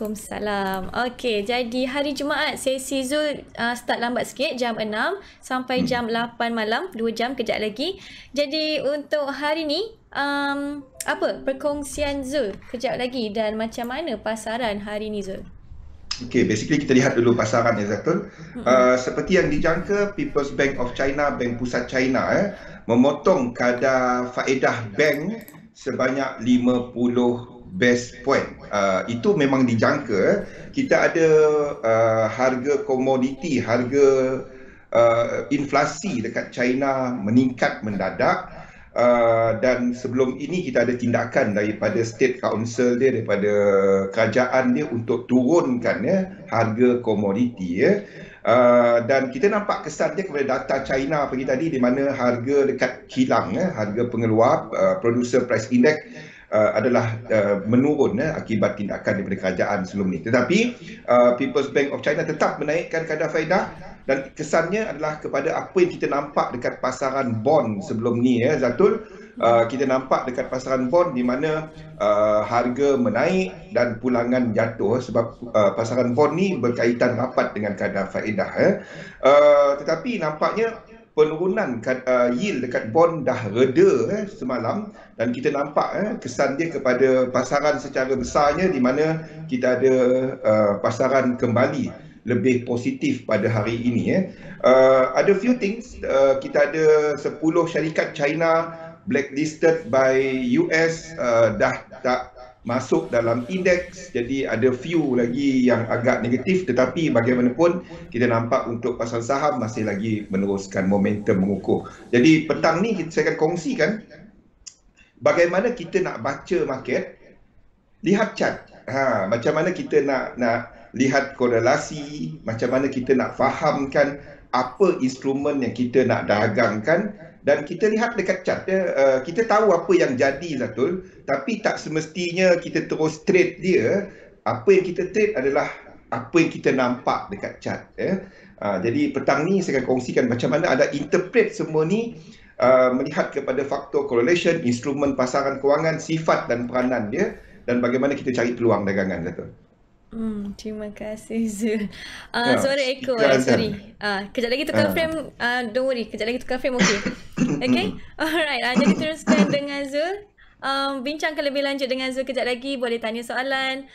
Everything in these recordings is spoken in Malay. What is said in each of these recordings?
Waalaikumsalam. Okey, jadi hari Jumaat sesi Zul start lambat sikit jam 6 sampai jam 8 malam, 2 jam kejap lagi. Jadi untuk hari ni apa perkongsian Zul kejap lagi dan macam mana pasaran hari ni Zul? Okay, basically kita lihat dulu pasaran ya Zatul. Seperti yang dijangka, People's Bank of China, Bank Pusat China memotong kadar faedah bank sebanyak 50 base point. Itu memang dijangka. Kita ada harga komoditi, harga inflasi dekat China meningkat mendadak. Dan sebelum ini kita ada tindakan daripada State Council dia, daripada kerajaan dia untuk turunkan harga komoditi dan kita nampak kesan dia kepada data China pagi tadi di mana harga dekat kilang harga pengeluar producer price index adalah menurun akibat tindakan daripada kerajaan sebelum ni. Tetapi People's Bank of China tetap menaikkan kadar faedah dan kesannya adalah kepada apa yang kita nampak dekat pasaran bond sebelum ni Zatul. Kita nampak dekat pasaran bond di mana harga menaik dan pulangan jatuh sebab pasaran bond ni berkaitan rapat dengan kadar faedah. Tetapi nampaknya penurunan yield dekat bond dah reda semalam dan kita nampak kesan dia kepada pasaran secara besarnya di mana kita ada pasaran kembali lebih positif pada hari ini. Ada few things, kita ada 10 syarikat China blacklisted by US dah tak masuk dalam indeks, jadi ada few lagi yang agak negatif, tetapi bagaimanapun kita nampak untuk pasar saham masih lagi meneruskan momentum mengukuh. Jadi petang ni saya akan kongsikan bagaimana kita nak baca market, lihat chart. Macam mana kita nak lihat korelasi, macam mana kita nak fahamkan apa instrumen yang kita nak dagangkan, dan kita lihat dekat chart kita tahu apa yang jadi Zatul, tapi tak semestinya kita terus trade dia. Apa yang kita trade adalah apa yang kita nampak dekat chart jadi petang ni saya akan kongsikan macam mana ada interpret semua ni, melihat kepada faktor correlation, instrumen pasaran kewangan, sifat dan peranan dia, dan bagaimana kita cari peluang dagangan Zatul. Terima kasih Zul. Suara echo sorry. Kejap lagi tukar frame, don't worry, kejap lagi tukar frame okey. Okay? Alright, jadi teruskan dengan Zul. Bincangkan lebih lanjut dengan Zul kejap lagi, boleh tanya soalan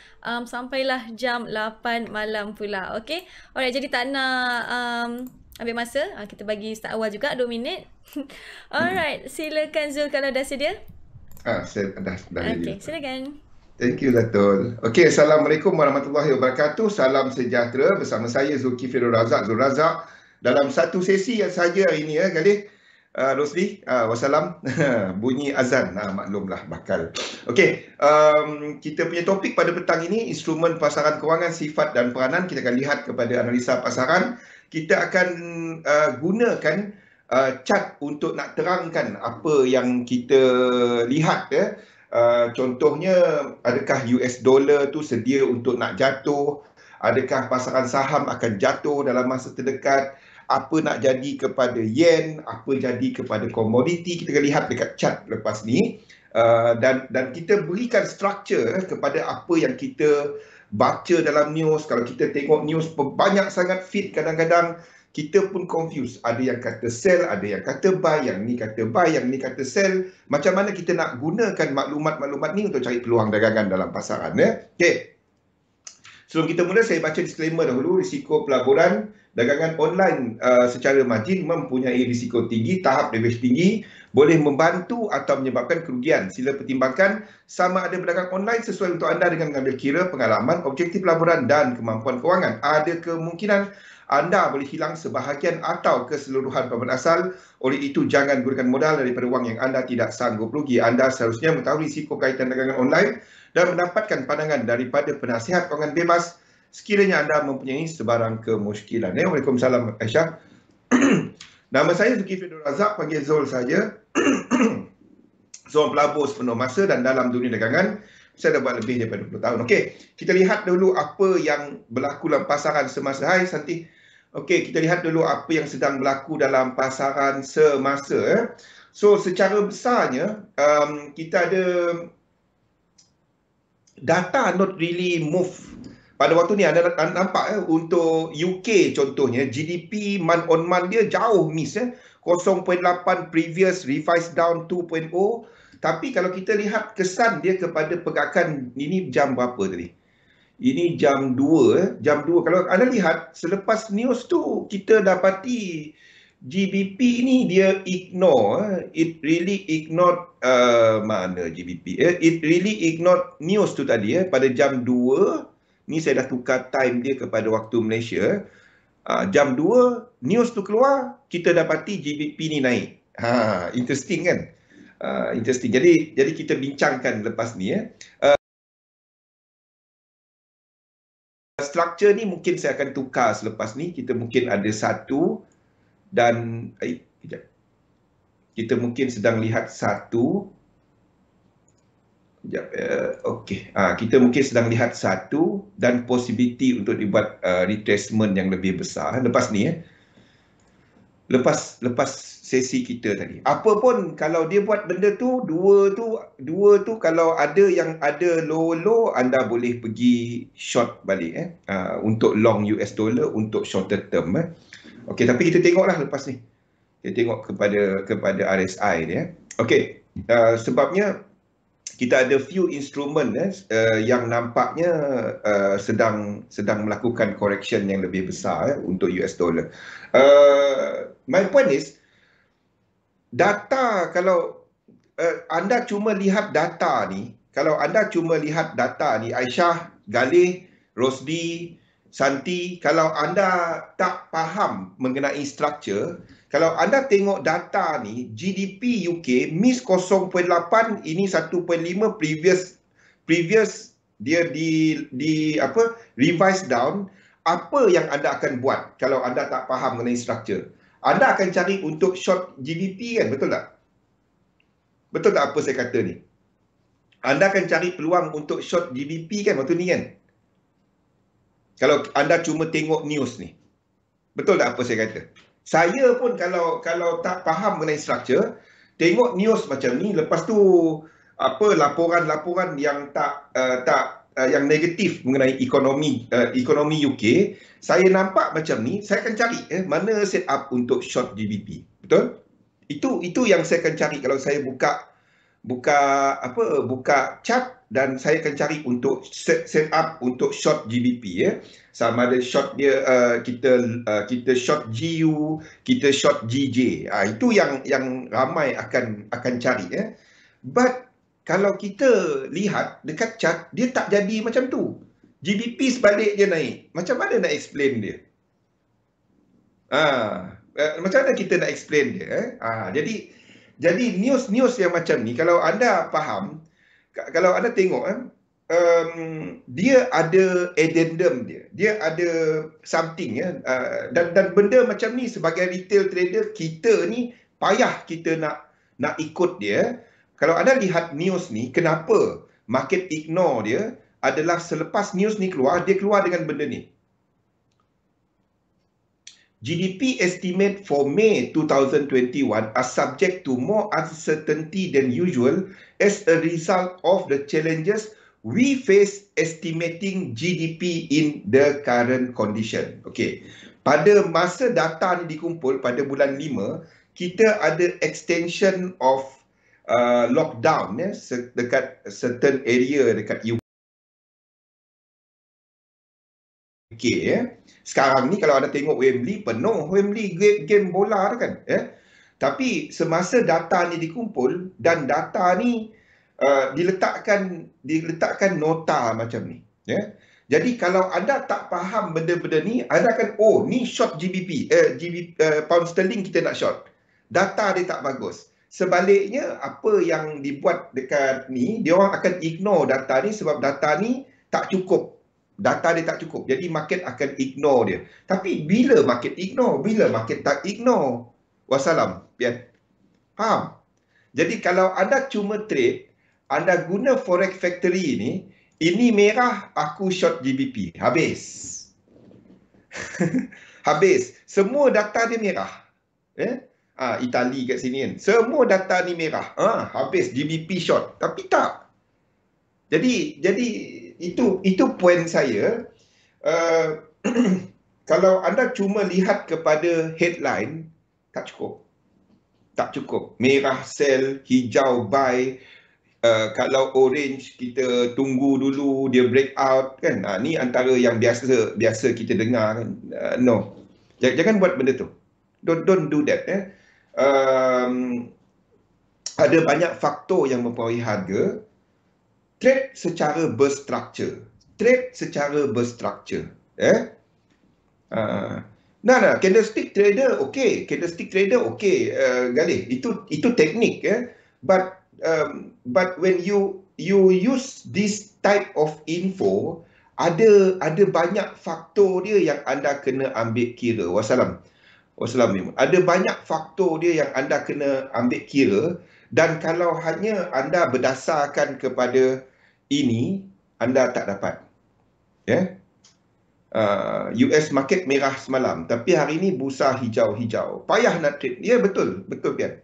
sampailah jam 8 malam pula. Okay? Alright, jadi tak nak ambil masa, kita bagi start awal juga 2 minit. Alright, silakan Zul kalau dah sedia. Saya dah okay, silakan. Thank you Datul. Okey, Assalamualaikum warahmatullahi wabarakatuh. Salam sejahtera bersama saya Zulkifli Razak Zul Razak dalam satu sesi yang saja hari ini Galih. Rosli, wassalam. Bunyi azan, maklumlah bakal. Okey, kita punya topik pada petang ini instrumen pasaran kewangan, sifat dan peranan. Kita akan lihat kepada analisa pasaran. Kita akan gunakan chart untuk nak terangkan apa yang kita lihat contohnya, adakah US dollar tu sedia untuk nak jatuh? Adakah pasaran saham akan jatuh dalam masa terdekat? Apa nak jadi kepada yen? Apa jadi kepada komoditi? Kita akan lihat dekat chart lepas ni. Dan kita berikan structure kepada apa yang kita baca dalam news. Kalau kita tengok news banyak sangat feed, kadang-kadang kita pun confused. Ada yang kata sell, ada yang kata buy, yang ni kata buy, yang ni kata sell. Macam mana kita nak gunakan maklumat-maklumat ni untuk cari peluang dagangan dalam pasaran Okey. Sebelum kita mula, saya baca disclaimer dahulu. Risiko pelaburan dagangan online secara margin mempunyai risiko tinggi, tahap leverage tinggi, boleh membantu atau menyebabkan kerugian. Sila pertimbangkan sama ada berdagang online sesuai untuk anda dengan mengambil kira pengalaman, objektif pelaburan dan kemampuan kewangan. Ada kemungkinan anda boleh hilang sebahagian atau keseluruhan pelaburan asal. Oleh itu, jangan gunakan modal daripada wang yang anda tidak sanggup rugi. Anda seharusnya mengetahui risiko kaitan dagangan online dan mendapatkan pandangan daripada penasihat kewangan bebas sekiranya anda mempunyai sebarang kemusykilan. Waalaikumsalam Aisyah. Nama saya Zulkifli Razak, panggil Zul saja. Seorang pelabur sepenuh masa dan dalam dunia dagangan saya dah buat lebih daripada 20 tahun. Okey, kita lihat dulu apa yang berlaku dalam pasaran semasa. Hai Santi. Okey, kita lihat dulu apa yang sedang berlaku dalam pasaran semasa. So, secara besarnya, kita ada data not really move pada waktu ni anda nampak untuk UK contohnya, GDP month on month dia jauh miss 0.8 previous revised down 2.0. Tapi kalau kita lihat kesan dia kepada pergerakan, ini jam berapa tadi? Ini jam 2. Jam 2. Kalau anda lihat selepas news tu, kita dapati GBP ni dia ignore. It really ignored mana GBP? It really ignored news tu tadi pada jam 2. Ni saya dah tukar time dia kepada waktu Malaysia. Jam 2 news tu keluar, kita dapati GBP ni naik. Interesting kan? Interesting. Jadi kita bincangkan lepas ni structure ni mungkin saya akan tukar selepas ni. Kita mungkin ada satu dan kejap. Kita mungkin sedang lihat satu. Kejap. Okey. Kita mungkin sedang lihat satu dan possibility untuk dibuat retracement yang lebih besar lepas ni Lepas sesi kita tadi. Apa pun kalau dia buat benda tu, dua tu kalau ada yang ada low anda boleh pergi short balik untuk long US dollar untuk shorter term Okey, tapi kita tengoklah lepas ni. Kita tengok kepada RSI dia. Okey, sebabnya kita ada few instrument yang nampaknya sedang melakukan correction yang lebih besar untuk US dollar. My point is, data kalau anda cuma lihat data ni, Aisyah, Galih, Rosdi, Santi, kalau anda tak faham mengenai structure, kalau anda tengok data ni, GDP UK miss 0.8, ini 1.5 previous dia di revise down. Apa yang anda akan buat kalau anda tak faham mengenai structure? Anda akan cari untuk short GBP kan, betul tak? Betul tak apa saya kata ni? Anda akan cari peluang untuk short GBP kan waktu ni kan? Kalau anda cuma tengok news ni. Betul tak apa saya kata? Saya pun kalau tak faham mengenai structure, tengok news macam ni, lepas tu laporan-laporan yang yang negatif mengenai ekonomi UK, saya nampak macam ni, saya akan cari mana set up untuk short GBP. Betul? Itu yang saya akan cari kalau saya buka chart, dan saya akan cari untuk set up untuk short GBP sama ada short dia kita short GU, kita short GJ. Itu yang ramai akan cari But kalau kita lihat dekat chart, dia tak jadi macam tu. GBP sebalik dia naik. Macam mana nak explain dia? Macam mana kita nak explain dia? Jadi news yang macam ni, kalau anda faham, kalau anda tengok, dia ada addendum dia ada something dan benda macam ni sebagai retail trader, kita ni payah kita nak ikut dia. Kalau anda lihat news ni, kenapa market ignore dia adalah selepas news ni keluar, dia keluar dengan benda ni. GDP estimate for May 2021 are subject to more uncertainty than usual as a result of the challenges we face estimating GDP in the current condition. Okey. Pada masa data ni dikumpul pada bulan 5, kita ada extension of lockdown dekat certain area dekat UK Sekarang ni kalau anda tengok Wembley penuh, Wembley game bola kan Tapi semasa data ni dikumpul dan data ni diletakkan nota macam ni Jadi kalau anda tak faham benda-benda ni, anda akan ni short GBP, pound sterling kita nak short. Data dia tak bagus. Sebaliknya, apa yang dibuat dekat ni, dia orang akan ignore data ni sebab data ni tak cukup. Data dia tak cukup. Jadi market akan ignore dia. Tapi bila market ignore? Bila market tak ignore? Wassalam. Pian. Faham? Jadi kalau anda cuma trade, anda guna Forex Factory ni, ini merah, aku short GBP. Habis. Habis. Semua data dia merah. Itali kat sini kan. Semua data ni merah. Habis GBP short. Tapi tak. Jadi itu poin saya. kalau anda cuma lihat kepada headline, tak cukup. Tak cukup. Merah sell, hijau buy. Kalau orange kita tunggu dulu dia break out kan. Ni antara yang biasa kita dengar kan. No. Jangan buat benda tu. Don't do that. Ada banyak faktor yang mempengaruhi harga. Trade secara berstruktur. Candlestick trader okey, Galih. Itu teknik but when you use this type of info, ada banyak faktor dia yang anda kena ambil kira. Wassalam. Ada banyak faktor dia yang anda kena ambil kira, dan kalau hanya anda berdasarkan kepada ini, anda tak dapat. US market merah semalam, tapi hari ini bursa hijau. Payah nak trade. Ya, betul Pian.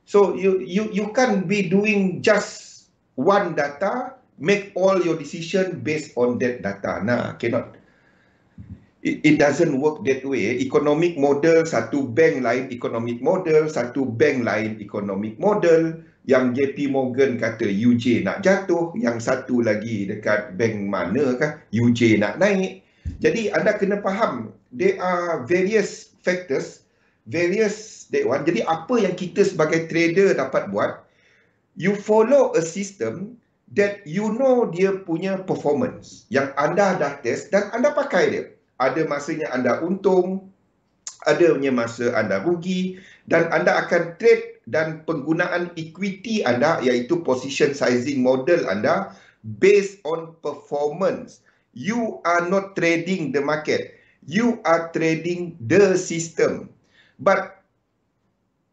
So you can't be doing just one data, make all your decision based on that data. Cannot. It doesn't work that way. Economic model, satu bank lain economic model, satu bank lain economic model. Yang JP Morgan kata UJ nak jatuh, yang satu lagi dekat bank manakah UJ nak naik. Jadi anda kena faham, there are various factors, Jadi apa yang kita sebagai trader dapat buat, you follow a system that you know dia punya performance, yang anda dah test dan anda pakai dia. Ada masanya anda untung, ada punya masa anda rugi, dan anda akan trade, dan penggunaan equity anda iaitu position sizing model anda based on performance. You are not trading the market, you are trading the system. But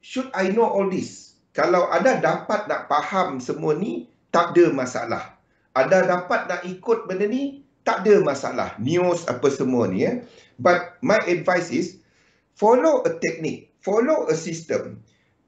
should I know all this? Kalau anda dapat nak faham semua ni, tak ada masalah. Anda dapat nak ikut benda ni, tak ada masalah. News apa semua ni. But my advice is, follow a technique, follow a system.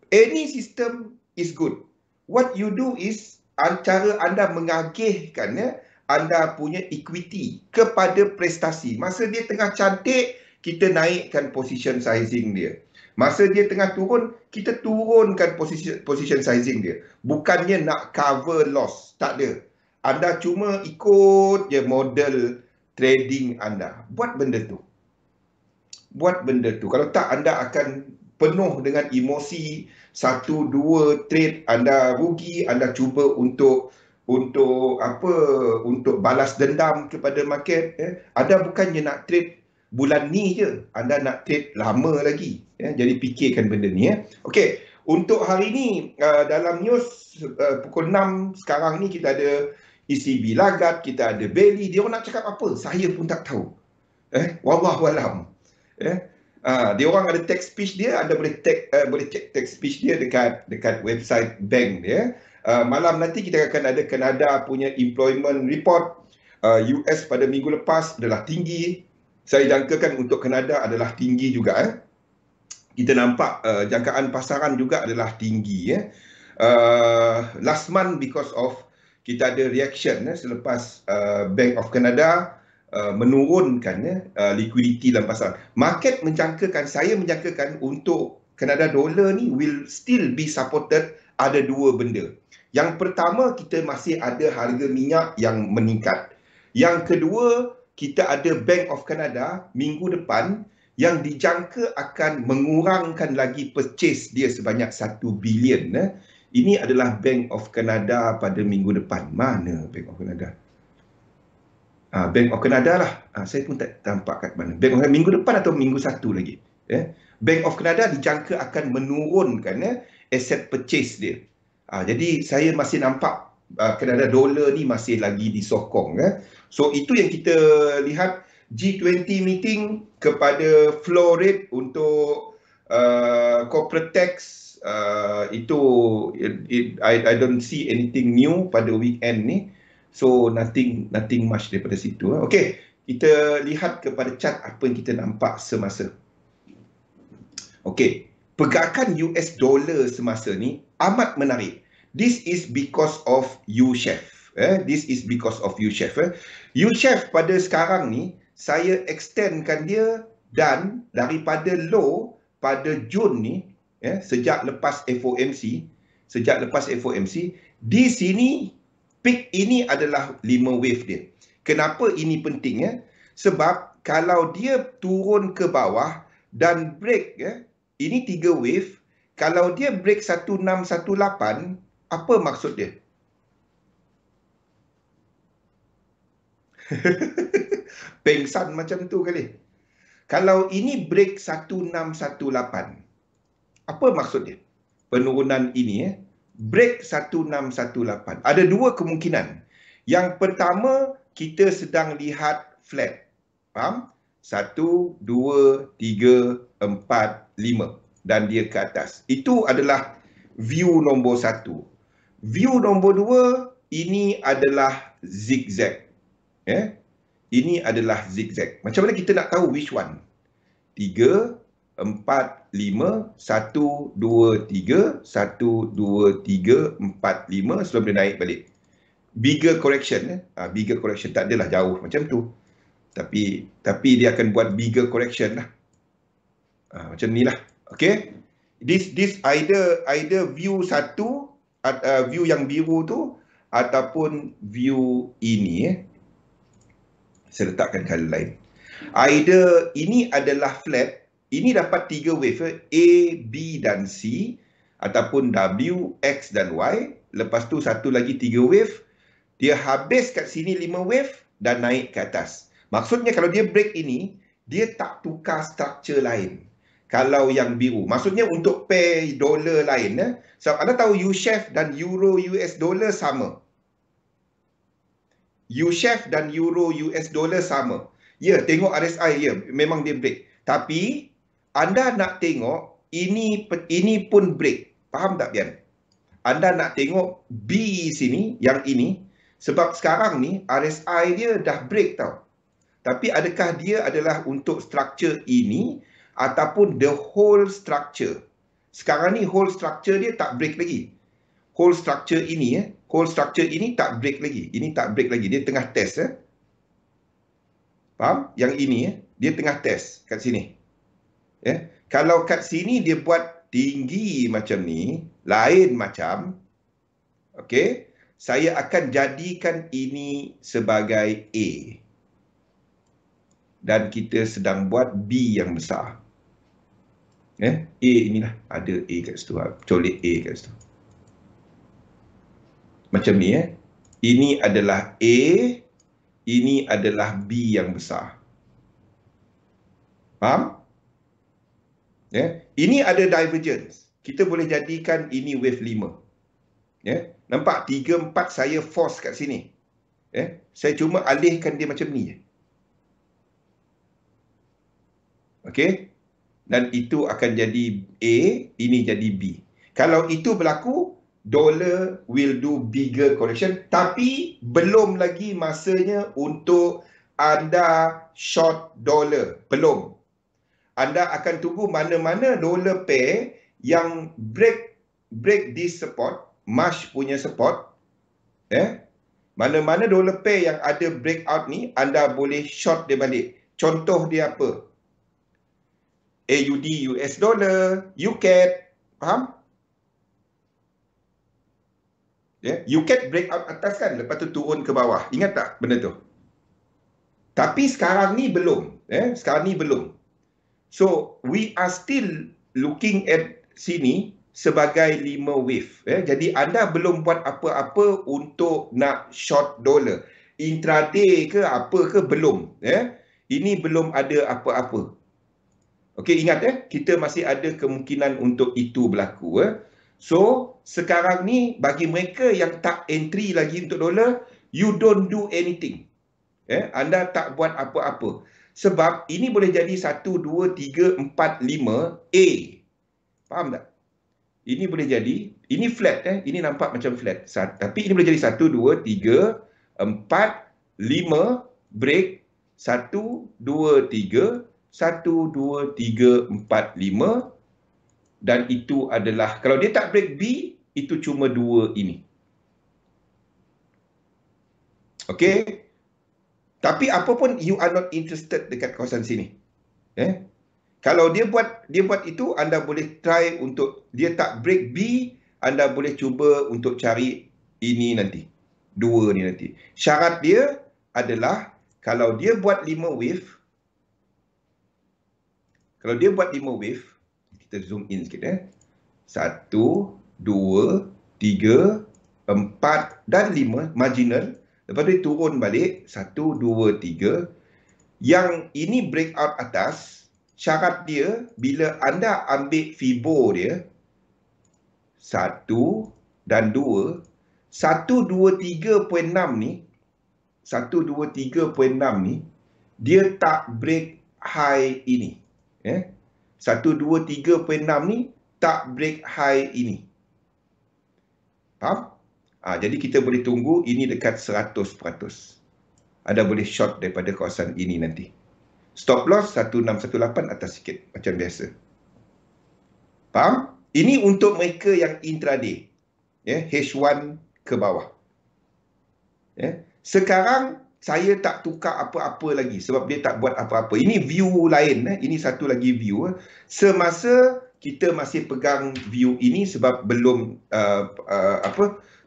Any system is good. What you do is, cara anda mengagihkan anda punya equity kepada prestasi. Masa dia tengah cantik, kita naikkan position sizing dia. Masa dia tengah turun, kita turunkan position sizing dia. Bukannya nak cover loss. Tak ada. Anda cuma ikut je model trading anda. Buat benda tu. Kalau tak, anda akan penuh dengan emosi. 1-2 trade anda rugi, anda cuba untuk balas dendam kepada market. Anda bukannya nak trade bulan ni je, anda nak trade lama lagi. Jadi fikirkan benda ni. Okey, untuk hari ni dalam news pukul 6 sekarang ni kita ada ECB Lagarde, kita ada Bailey. Dia orang nak cakap apa? Saya pun tak tahu. Wallahualam. Dia orang ada text speech dia, anda boleh check text speech dia dekat website bank dia. Malam nanti kita akan ada Kanada punya employment report. US pada minggu lepas adalah tinggi. Saya jangkakan untuk Kanada adalah tinggi juga. Kita nampak jangkaan pasaran juga adalah tinggi. Last month because of kita ada reaction selepas Bank of Canada menurunkan liquidity dalam pasaran. Market saya menjangkakan untuk Canada dollar ni will still be supported. Ada dua benda. Yang pertama, kita masih ada harga minyak yang meningkat. Yang kedua, kita ada Bank of Canada minggu depan yang dijangka akan mengurangkan lagi purchase dia sebanyak 1 bilion. Ini adalah Bank of Canada pada minggu depan. Mana Bank of Canada? Bank of Canada lah. Saya pun tak nampak kat mana. Bank of Canada minggu depan atau minggu satu lagi. Bank of Canada dijangka akan menurunkan asset purchase dia. Jadi saya masih nampak Canada dollar ni masih lagi disokong. So itu yang kita lihat. G20 meeting kepada floor rate untuk corporate tax, itu I don't see anything new pada weekend ni. So nothing much daripada situ. Okey, kita lihat kepada chart apa yang kita nampak semasa. Okey, pergerakan US dollar semasa ni amat menarik. This is because of U-shaped. This is because of U-Chef. U-Chef pada sekarang ni, saya extendkan dia dan daripada low pada Jun ni, sejak lepas FOMC, di sini peak ini adalah 5 wave dia. Kenapa ini penting? Sebab kalau dia turun ke bawah dan break, ini 3 wave, kalau dia break 1618, apa maksud dia? Pengsan macam tu kali. Kalau ini break 1618, apa maksud dia? Penurunan ini, break 1618. Ada dua kemungkinan. Yang pertama, kita sedang lihat flat. Faham? 1, 2, 3, 4, 5. Dan dia ke atas. Itu adalah view nombor 1. View nombor 2, ini adalah zigzag. Ini adalah zigzag. Macam mana kita nak tahu which one? 3, 4, 5, 1, 2, 3, 1, 2, 3, 4, 5 sebelum dia naik balik. Bigger correction. Bigger correction tak adalah jauh macam tu. Tapi dia akan buat bigger correction lah. Macam ni lah. Okay. This either view satu, view yang biru tu, ataupun view ini. Saya letakkan color lain. Either ini adalah flat, ini dapat 3 wave, A, B dan C, ataupun W, X dan Y. Lepas tu satu lagi 3 wave, dia habis kat sini 5 wave dan naik ke atas. Maksudnya kalau dia break ini, dia tak tukar structure lain. Kalau yang biru, maksudnya untuk pair dolar lain, sebab anda tahu U-Chef dan Euro US dollar sama. U-Chef dan Euro US dollar sama. Ya, tengok RSI, ya, memang dia break. Tapi anda nak tengok ini pun break. Faham tak, Bian? Anda nak tengok B sini, yang ini, sebab sekarang ni RSI dia dah break tau. Tapi adakah dia adalah untuk structure ini ataupun the whole structure? Sekarang ni whole structure dia tak break lagi. Whole structure ini, whole structure ini tak break lagi. Ini tak break lagi. Dia tengah test. Faham? Yang ini, dia tengah test kat sini. Kalau kat sini dia buat tinggi macam ni, lain macam, okay, saya akan jadikan ini sebagai A. Dan kita sedang buat B yang besar. A inilah, ada A kat situ. Colik A kat situ. Macam ni, ini adalah A, ini adalah B yang besar. Faham? Ini ada divergence. Kita boleh jadikan ini wave 5. Nampak? 3, 4 saya force kat sini. Saya cuma alihkan dia macam ni. Okey? Dan itu akan jadi A, ini jadi B. Kalau itu berlaku, dollar will do bigger correction, tapi belum lagi masanya untuk anda short dollar. Belum. Anda akan tunggu mana-mana dollar pair yang break this support, March punya support. Mana-mana dollar pair yang ada breakout ni, anda boleh short dia balik. Contoh dia apa? AUD US dollar, UCAD, faham? UCAD breakout atas kan, lepas tu turun ke bawah. Ingat tak benda tu? Tapi sekarang ni belum. Sekarang ni belum. So, we are still looking at sini sebagai 5 wave. Jadi, anda belum buat apa-apa untuk nak short dollar. Intraday ke apa ke, belum. Ini belum ada apa-apa. Okey, ingat kita masih ada kemungkinan untuk itu berlaku. So, sekarang ni bagi mereka yang tak entry lagi untuk dolar, you don't do anything. Anda tak buat apa-apa. Sebab ini boleh jadi 1, 2, 3, 4, 5 A. Faham tak? Ini boleh jadi, ini flat. Ini nampak macam flat. Tapi ini boleh jadi 1, 2, 3, 4, 5 break. 1, 2, 3, 1, 2, 3, 4, 5. Dan itu adalah, kalau dia tak break B, itu cuma 2 ini. Okey. Tapi apa pun you are not interested dekat kawasan sini. Kalau dia buat itu, anda boleh try untuk dia tak break B, anda boleh cuba untuk cari ini nanti. 2 ni nanti. Syarat dia adalah kalau dia buat 5 wave, kita zoom in sikit 1, 2, 3, 4 dan 5 marginal. Lepas tu dia turun balik 1, 2, 3. Yang ini breakout atas, syarat dia bila anda ambil Fibo dia 1 dan 2, 1, 2, 3.6 ni, 1, 2, 3.6 ni dia tak break high ini. 1, 2, 3.6 ni tak break high ini. Faham? Jadi kita boleh tunggu ini dekat 100%. Anda boleh short daripada kawasan ini nanti. Stop loss 1618 atas sikit macam biasa. Faham? Ini untuk mereka yang intraday. H1 ke bawah. Sekarang saya tak tukar apa-apa lagi sebab dia tak buat apa-apa. Ini view lain. Ini satu lagi view. Semasa kita masih pegang view ini sebab belum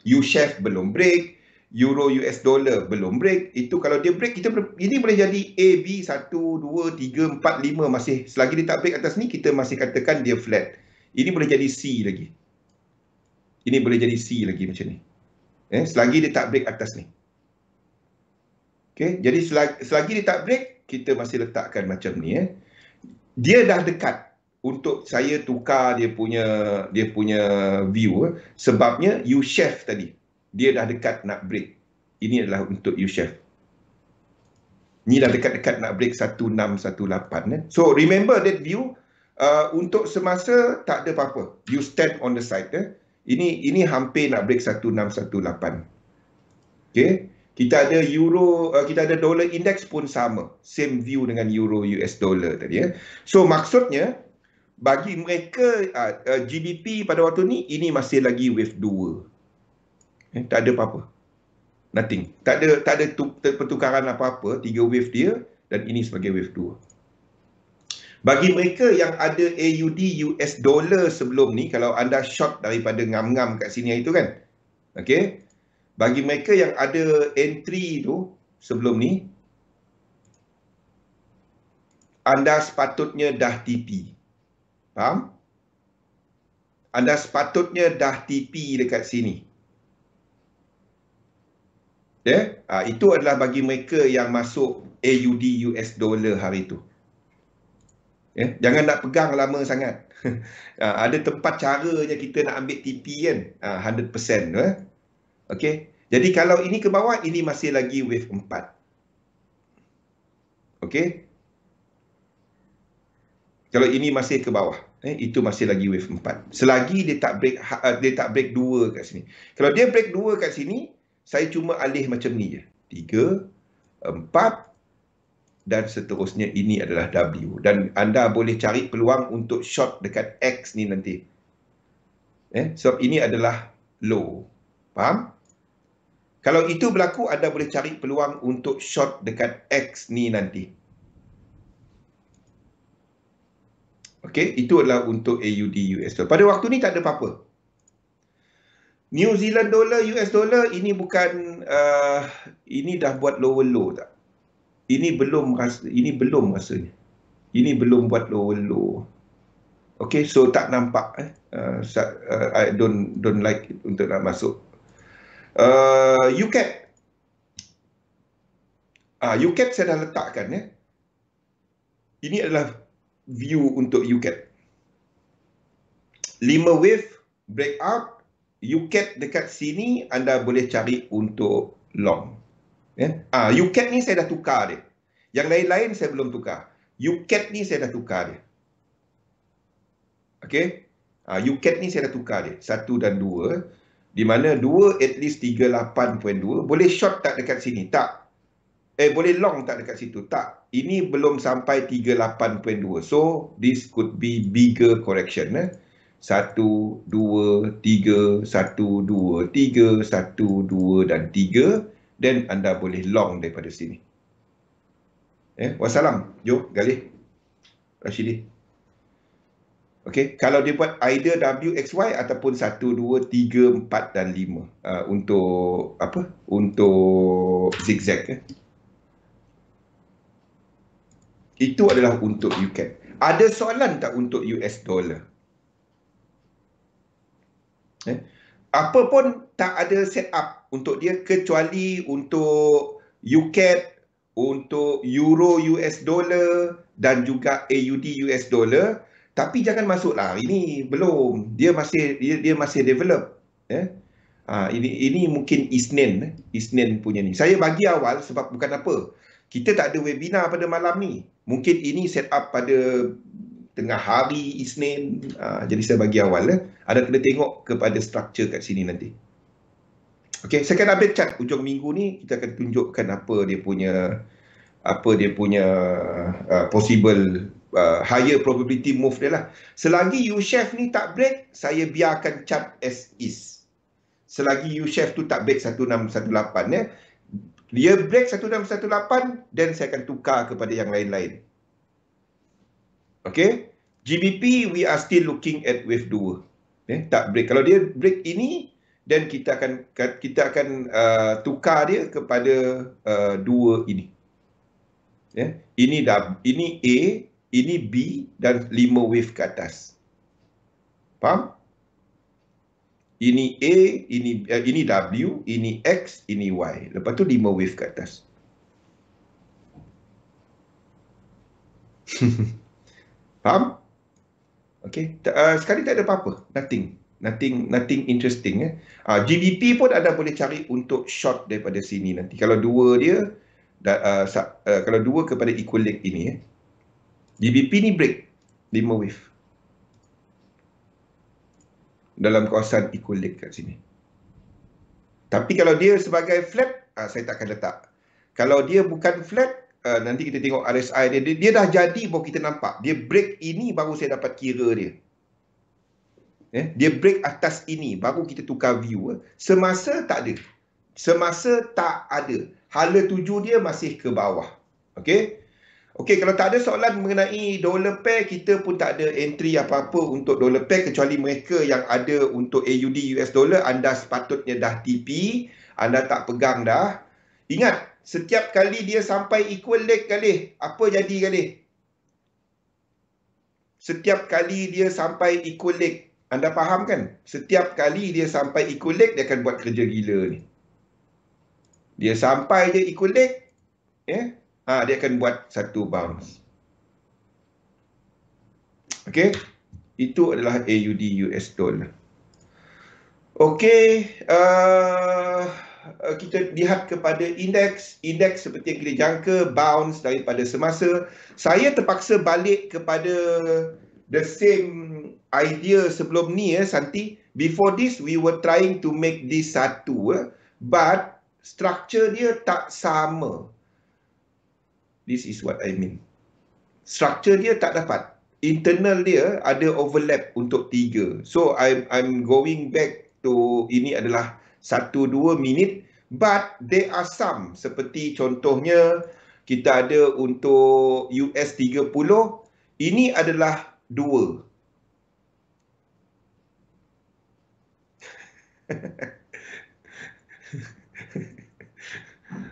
U-shave belum break, Euro US dollar belum break. Itu kalau dia break, ini boleh jadi A, B, 1, 2, 3, 4, 5 masih. Selagi dia tak break atas ni, kita masih katakan dia flat. Ini boleh jadi C lagi. Ini boleh jadi C lagi macam ni. Selagi dia tak break atas ni. Okay, jadi selagi dia tak break, kita masih letakkan macam ni. Dia dah dekat untuk saya tukar dia punya view sebabnya U-shave tadi. Dia dah dekat nak break. Ini adalah untuk U-shave. Ini dah dekat-dekat nak break 1618. So remember that view untuk semasa tak ada apa-apa. You stand on the side. Ini hampir nak break 1618. Okay. Kita ada euro, kita ada dollar index pun sama. Same view dengan euro US dollar tadi. So maksudnya bagi mereka GBP pada waktu ni, ini masih lagi wave 2. Tak ada apa-apa. Nothing. Tak ada pertukaran apa-apa. 3 wave dia dan ini sebagai wave 2. Bagi mereka yang ada AUD US dollar sebelum ni, kalau anda short daripada ngam-ngam kat sini itu kan. Okay. Bagi mereka yang ada entry tu sebelum ni, anda sepatutnya dah TP. Faham? Anda sepatutnya dah TP dekat sini. Itu adalah bagi mereka yang masuk AUD US dollar hari tu. Jangan nak pegang lama sangat. Ada tempat caranya kita nak ambil TP kan. 100%. Okey. Jadi kalau ini ke bawah, ini masih lagi wave 4. Okey. Kalau ini masih ke bawah, itu masih lagi wave 4. Selagi dia tak break 2 kat sini. Kalau dia break 2 kat sini, saya cuma alih macam ni je. 3, 4 dan seterusnya. Ini adalah W. Dan anda boleh cari peluang untuk short dekat X ni nanti. Sebab ini adalah low. Faham? Kalau itu berlaku, anda boleh cari peluang untuk short dekat X ni nanti. Okey, itu adalah untuk AUD US dollar. Pada waktu ni tak ada apa-apa. New Zealand dollar, US dollar, ini bukan, ini dah buat lower low tak? Ini belum rasanya. Ini belum buat lower low. Okey, so tak nampak. I don't like it untuk nak masuk. UCAD. UCAD saya dah letakkan. Ini adalah view untuk UCAD. 5 wave breakout. UCAD dekat sini anda boleh cari untuk long. UCAD ni saya dah tukar dia. Yang lain-lain saya belum tukar. UCAD ni saya dah tukar dia. Okey. UCAD ni saya dah tukar dia. 1 dan 2. Di mana 2 at least 38.2. Boleh short tak dekat sini? Tak. Boleh long tak dekat situ? Tak. Ini belum sampai 38.2. So, this could be bigger correction. 1, 2, 3, 1, 2, 3, 1, 2 dan 3. then anda boleh long daripada sini. Wassalam, Jo, Galih, Rashidi. Okey, kalau dia buat either WXY ataupun 1, 2, 3, 4 dan 5 untuk apa? Untuk zigzag. Itu adalah untuk UCAD. Ada soalan tak untuk US dollar? Apa pun tak ada set up untuk dia kecuali untuk UCAD, untuk Euro US dollar dan juga AUD US dollar. Tapi jangan masuklah, ini belum, dia masih develop. Ini mungkin Isnin punya ni. Saya bagi awal sebab bukan apa, kita tak ada webinar pada malam ni. Mungkin ini set up pada tengah hari Isnin. Jadi saya bagi awal. Ada kena tengok kepada structure kat sini nanti. Okey, saya akan update chart hujung minggu ni. Kita akan tunjukkan apa dia punya possible higher probability move dia lah. Selagi U-shave ni tak break, saya biarkan chart as is. Selagi U-shave tu tak break 1618 dia break 1618, then saya akan tukar kepada yang lain-lain. Okey, GBP we are still looking at wave 2. Tak break. Kalau dia break ini, then kita akan tukar dia kepada 2 ini. Ini A, ini B dan 5 wave ke atas. Faham? Ini A, ini W, ini X, ini Y. Lepas tu 5 wave ke atas. Faham? Okey. Sekali tak ada apa-apa. Nothing interesting. GBP pun anda boleh cari untuk short daripada sini nanti. Kalau dua dia, kalau dua kepada equal leg ini. GBP ni break 5 wave. Dalam kawasan equal leg kat sini. Tapi kalau dia sebagai flat, saya tak akan letak. Kalau dia bukan flat, nanti kita tengok RSI dia dah jadi baru kita nampak. Dia break ini baru saya dapat kira dia. Dia break atas ini baru kita tukar view. Semasa tak ada. Semasa tak ada. Hala tuju dia masih ke bawah. Okey. Okey, kalau tak ada soalan mengenai dollar pair, kita pun tak ada entry apa-apa untuk dollar pair kecuali mereka yang ada untuk AUD US dollar. Anda sepatutnya dah TP, anda tak pegang dah. Ingat, setiap kali dia sampai equal leg Galih, apa jadi Galih? Setiap kali dia sampai equal leg, anda faham kan? Setiap kali dia sampai equal leg, dia akan buat kerja gila ni. Dia sampai je equal leg, dia akan buat satu bounce. Okey, itu adalah AUD US dollar. Okey, kita lihat kepada indeks seperti yang kita jangka bounce daripada semasa. Saya terpaksa balik kepada the same idea sebelum ni Santi. Before this we were trying to make this satu but structure dia tak sama. This is what I mean. Structure dia tak dapat. Internal dia ada overlap untuk 3. So I'm going back to ini adalah 1-2 minit, but there are some seperti contohnya kita ada untuk US 30, ini adalah 2.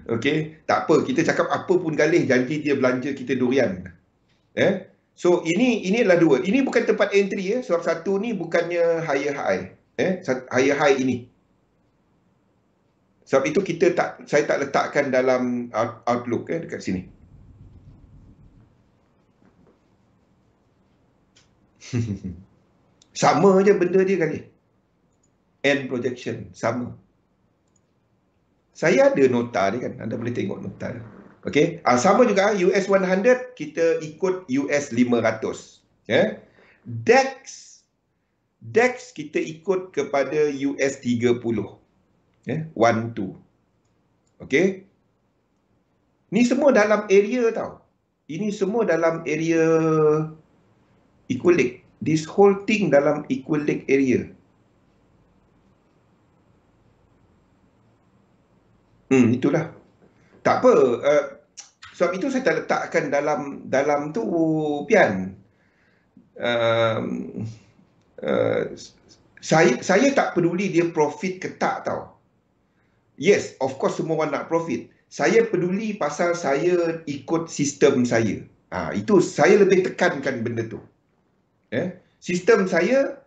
Okey, tak apa, kita cakap apa pun Galih, janji dia belanja kita durian. So ini adalah 2. Ini bukan tempat entry sebab satu ni bukannya higher high. Higher high ini. Sebab itu saya tak letakkan dalam outlook dekat sini. Sama je benda dia kali. End projection sama. Saya ada nota dia kan, anda boleh tengok nota dia. Okey, sama juga US 100 kita ikut US 500. DAX kita ikut kepada US 30. 1, 2. Okey. Ni semua dalam area tau. Ini semua dalam area equal leg. This whole thing dalam equal leg area. Itulah. Tak apa. Sebab itu saya tak letakkan dalam tu, Pian. Saya tak peduli dia profit ke tak tau. Yes, of course semua orang nak profit. Saya peduli pasal saya ikut sistem saya. Itu saya lebih tekankan benda tu. Sistem saya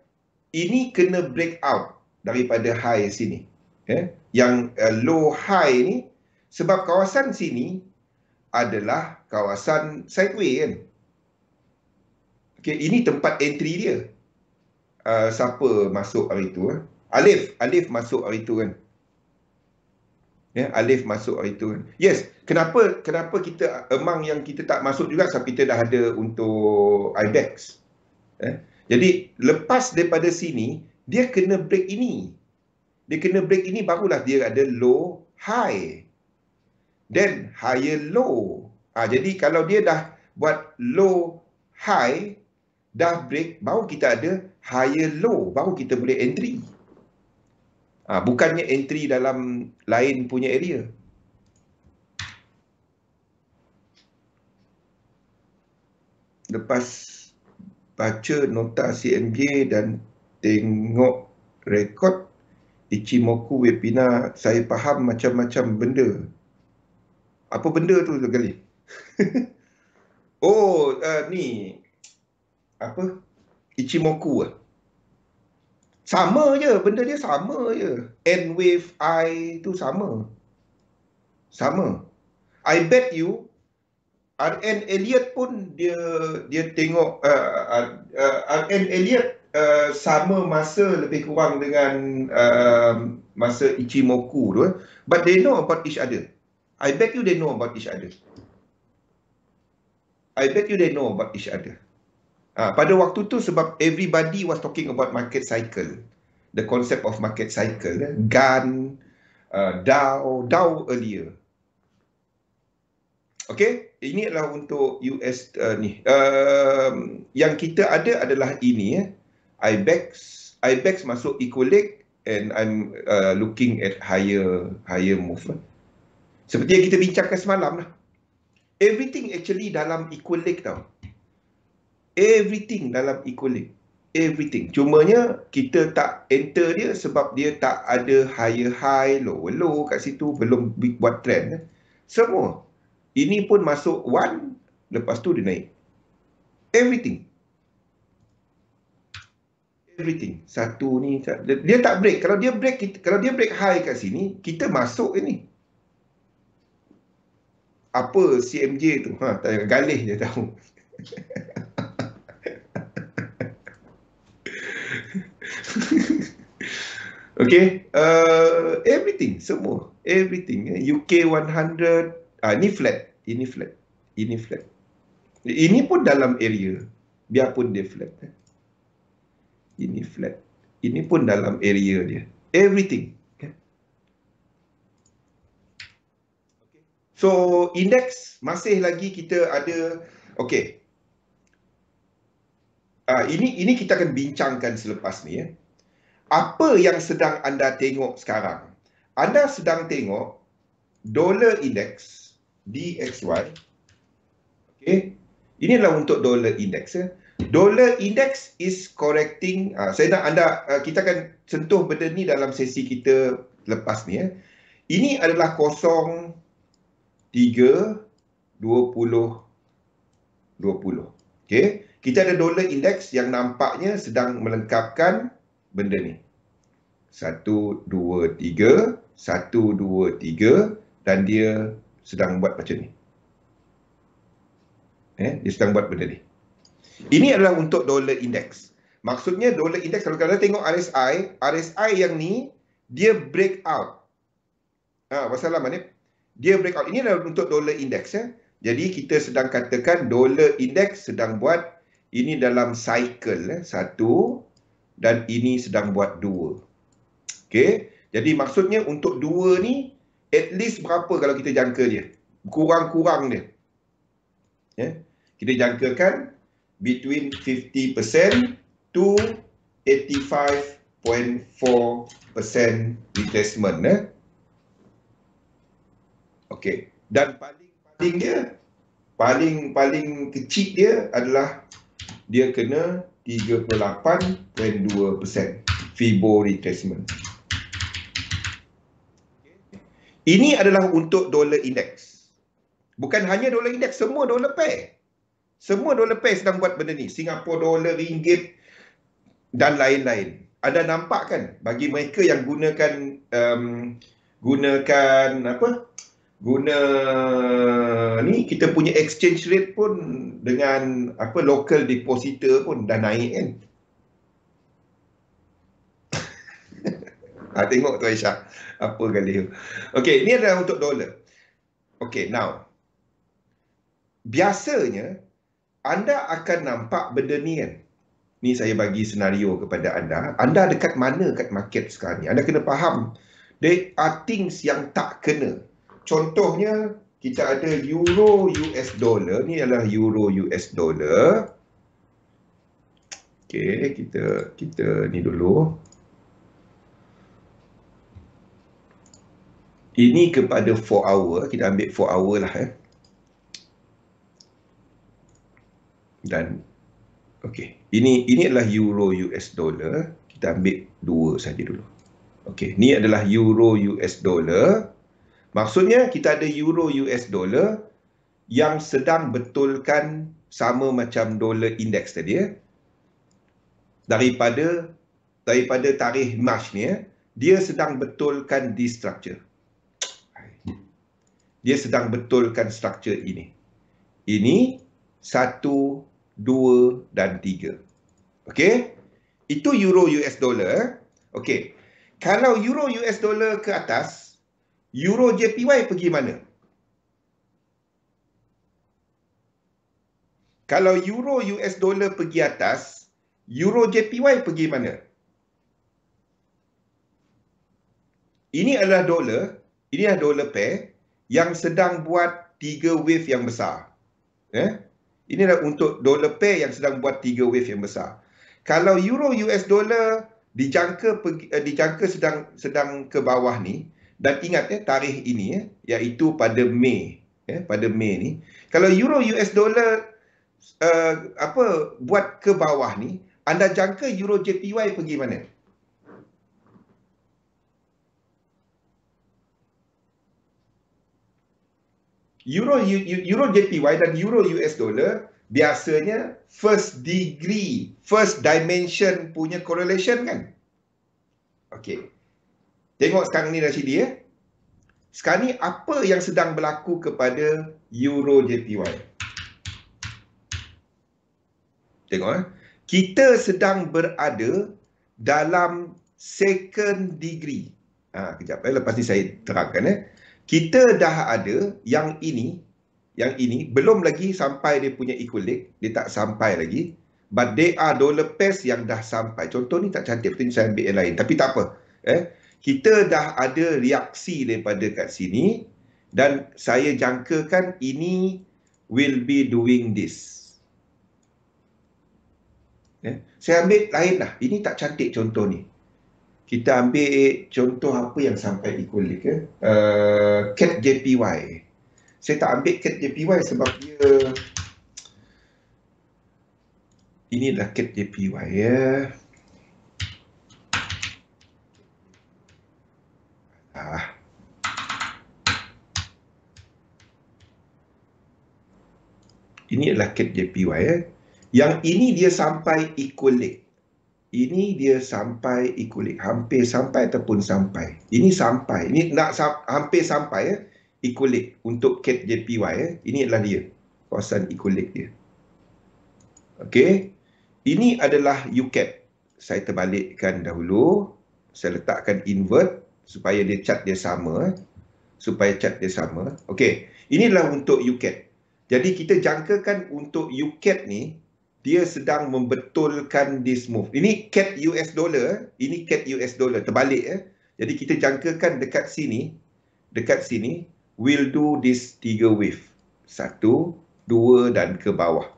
ini kena break out daripada high sini. Yang low high ni, sebab kawasan sini adalah kawasan sideway kan. Okay, ini tempat entry dia. Siapa masuk hari tu? Alif masuk hari tu kan. Alif masuk hari tu kan. Yes, kenapa kita among yang kita tak masuk juga sebab kita dah ada untuk IBEX. Jadi lepas daripada sini dia kena break ini. Dia kena break ini barulah dia ada low high. Then higher low. Jadi kalau dia dah buat low high, dah break, baru kita ada higher low, baru kita boleh entry. Bukannya entry dalam lain punya area. Lepas baca nota CMJ dan tengok rekod Ichimoku webinar, saya faham macam-macam benda. Apa benda tu sekali? Ni apa? Ichimoku sama je, benda dia sama je. N wave I tu sama. I bet you RN Elliot pun dia tengok RN Elliot sama masa lebih kurang dengan masa Ichimoku tu, but they know about each other. I bet you they know about each other. Pada waktu tu sebab everybody was talking about market cycle, the concept of market cycle, GAN, Dow earlier. Okay, ini adalah untuk US ni. Yang kita ada adalah ini IBEX masuk equilibrium and I'm looking at higher move. Seperti yang kita bincangkan semalam lah. Everything actually dalam equilibrium tau. Everything dalam equilibrium. Everything. Cumanya kita tak enter dia sebab dia tak ada higher high, lower low kat situ, belum buat trend. Semua. Ini pun masuk one, lepas tu dia naik. Everything. Satu ni dia tak break. Kalau dia break high kat sini, kita masuk ini. Apa CMJ tu? Galih dia tahu. Okay, everything, semua, everything. UK 100, ini flat. Ini pun dalam area, biarpun dia flat. Ini flat, ini pun dalam area dia. Everything. Okay. So index masih lagi kita ada. Okay. Ini kita akan bincangkan selepas ni. Apa yang sedang anda tengok sekarang? Anda sedang tengok dollar index DXY. Okay. Inilah untuk dollar index. Dollar index is correcting. Saya nak kita akan sentuh benda ni dalam sesi kita lepas ni. Ini adalah 03 20 20. Okay. Kita ada dollar index yang nampaknya sedang melengkapkan benda ni. 1 2 3 1 2 3 dan dia sedang buat macam ni. Dia sedang buat benda ni. Ini adalah untuk dollar index. Maksudnya dollar index, kalau kalian tengok RSI yang ni dia break out. Wassalam ni. Dia break out. Ini adalah untuk dollar index Jadi kita sedang katakan dollar index sedang buat ini dalam cycle satu dan ini sedang buat dua. Okey. Jadi maksudnya untuk dua ni at least berapa kalau kita jangka dia? Kurang-kurang dia. Kita jangkakan between 50% to 85.4% retracement. Okey. Dan paling kecil dia adalah dia kena 38.2% Fibo retracement. Ini adalah untuk dollar index. Bukan hanya dollar index, semua dollar pair. Semua dollar pair sedang buat benda ni. Singapore dollar, ringgit dan lain-lain. Anda nampak kan, bagi mereka yang gunakan ni, kita punya exchange rate pun dengan local depositor pun dah naik kan. Tengok tu Aisyah, apa kali tu. Okey, ni adalah untuk dolar. Okey, now biasanya anda akan nampak benda ni kan. Ni saya bagi senario kepada anda. Anda dekat mana kat market sekarang ni? Anda kena faham, there are things yang tak kena. Contohnya, kita ada euro US dollar. Ni adalah euro US dollar. Okey, kita ni dulu. Ini kepada 4 hour. Kita ambil 4 hour lah Dan okey, ini adalah euro US dollar. Kita ambil 2 saja dulu. Okey, ni adalah euro US dollar. Maksudnya kita ada euro US dollar yang sedang betulkan sama macam dolar index tadi Daripada tarikh Mac ni dia sedang betulkan di structure. Dia sedang betulkan structure ini. Ini 1, 2 dan 3. Okey? Itu euro US dollar. Okey. Kalau euro US dollar ke atas, euro JPY pergi mana? Kalau euro US dollar pergi atas, euro JPY pergi mana? Ini adalah dollar pair yang sedang buat 3 wave yang besar. Ini adalah untuk dollar pair yang sedang buat 3 wave yang besar. Kalau euro US dollar dijangka sedang ke bawah ni, dan ingat tarikh ini iaitu pada Mei, pada Mei ni. Kalau euro US dollar buat ke bawah ni, anda jangka euro JPY pergi mana? Euro JPY dan euro US dollar biasanya first dimension punya correlation kan? Okey. Tengok sekarang ni dari sini Sekarang ni apa yang sedang berlaku kepada euro JPY? Tengok kita sedang berada dalam second degree. Kejap lepas ni saya terangkan Kita dah ada yang ini belum lagi sampai dia punya equilibrium, dia tak sampai lagi. But they are dollar pairs yang dah sampai. Contoh ni tak cantik, betul saya ambil yang lain. Tapi tak apa. Kita dah ada reaksi daripada kat sini dan saya jangkakan ini will be doing this. Saya ambil lain lah. Ini tak cantik contoh ni. Kita ambil contoh apa yang sampai equilibrium CAD JPY. Saya tak ambil CAD JPY sebab dia ini adalah CAD JPY Ini adalah CAD JPY Yang ini dia sampai equilibrium. Ini dia sampai equilibrium, hampir sampai ataupun sampai. Ini sampai, ini nak hampir sampai equilibrium untuk CAD JPY Ini adalah dia, kawasan equilibrium dia. Okey. Ini adalah UCAD. Saya terbalikkan dahulu. Saya letakkan invert supaya dia chart dia sama. Okey. Ini adalah untuk UCAD. Jadi kita jangkakan untuk UCAD ni dia sedang membetulkan this move. Ini CAD US dollar, ini CAD US dollar terbalik Jadi kita jangkakan dekat sini will do this 3 wave. 1, 2 dan ke bawah.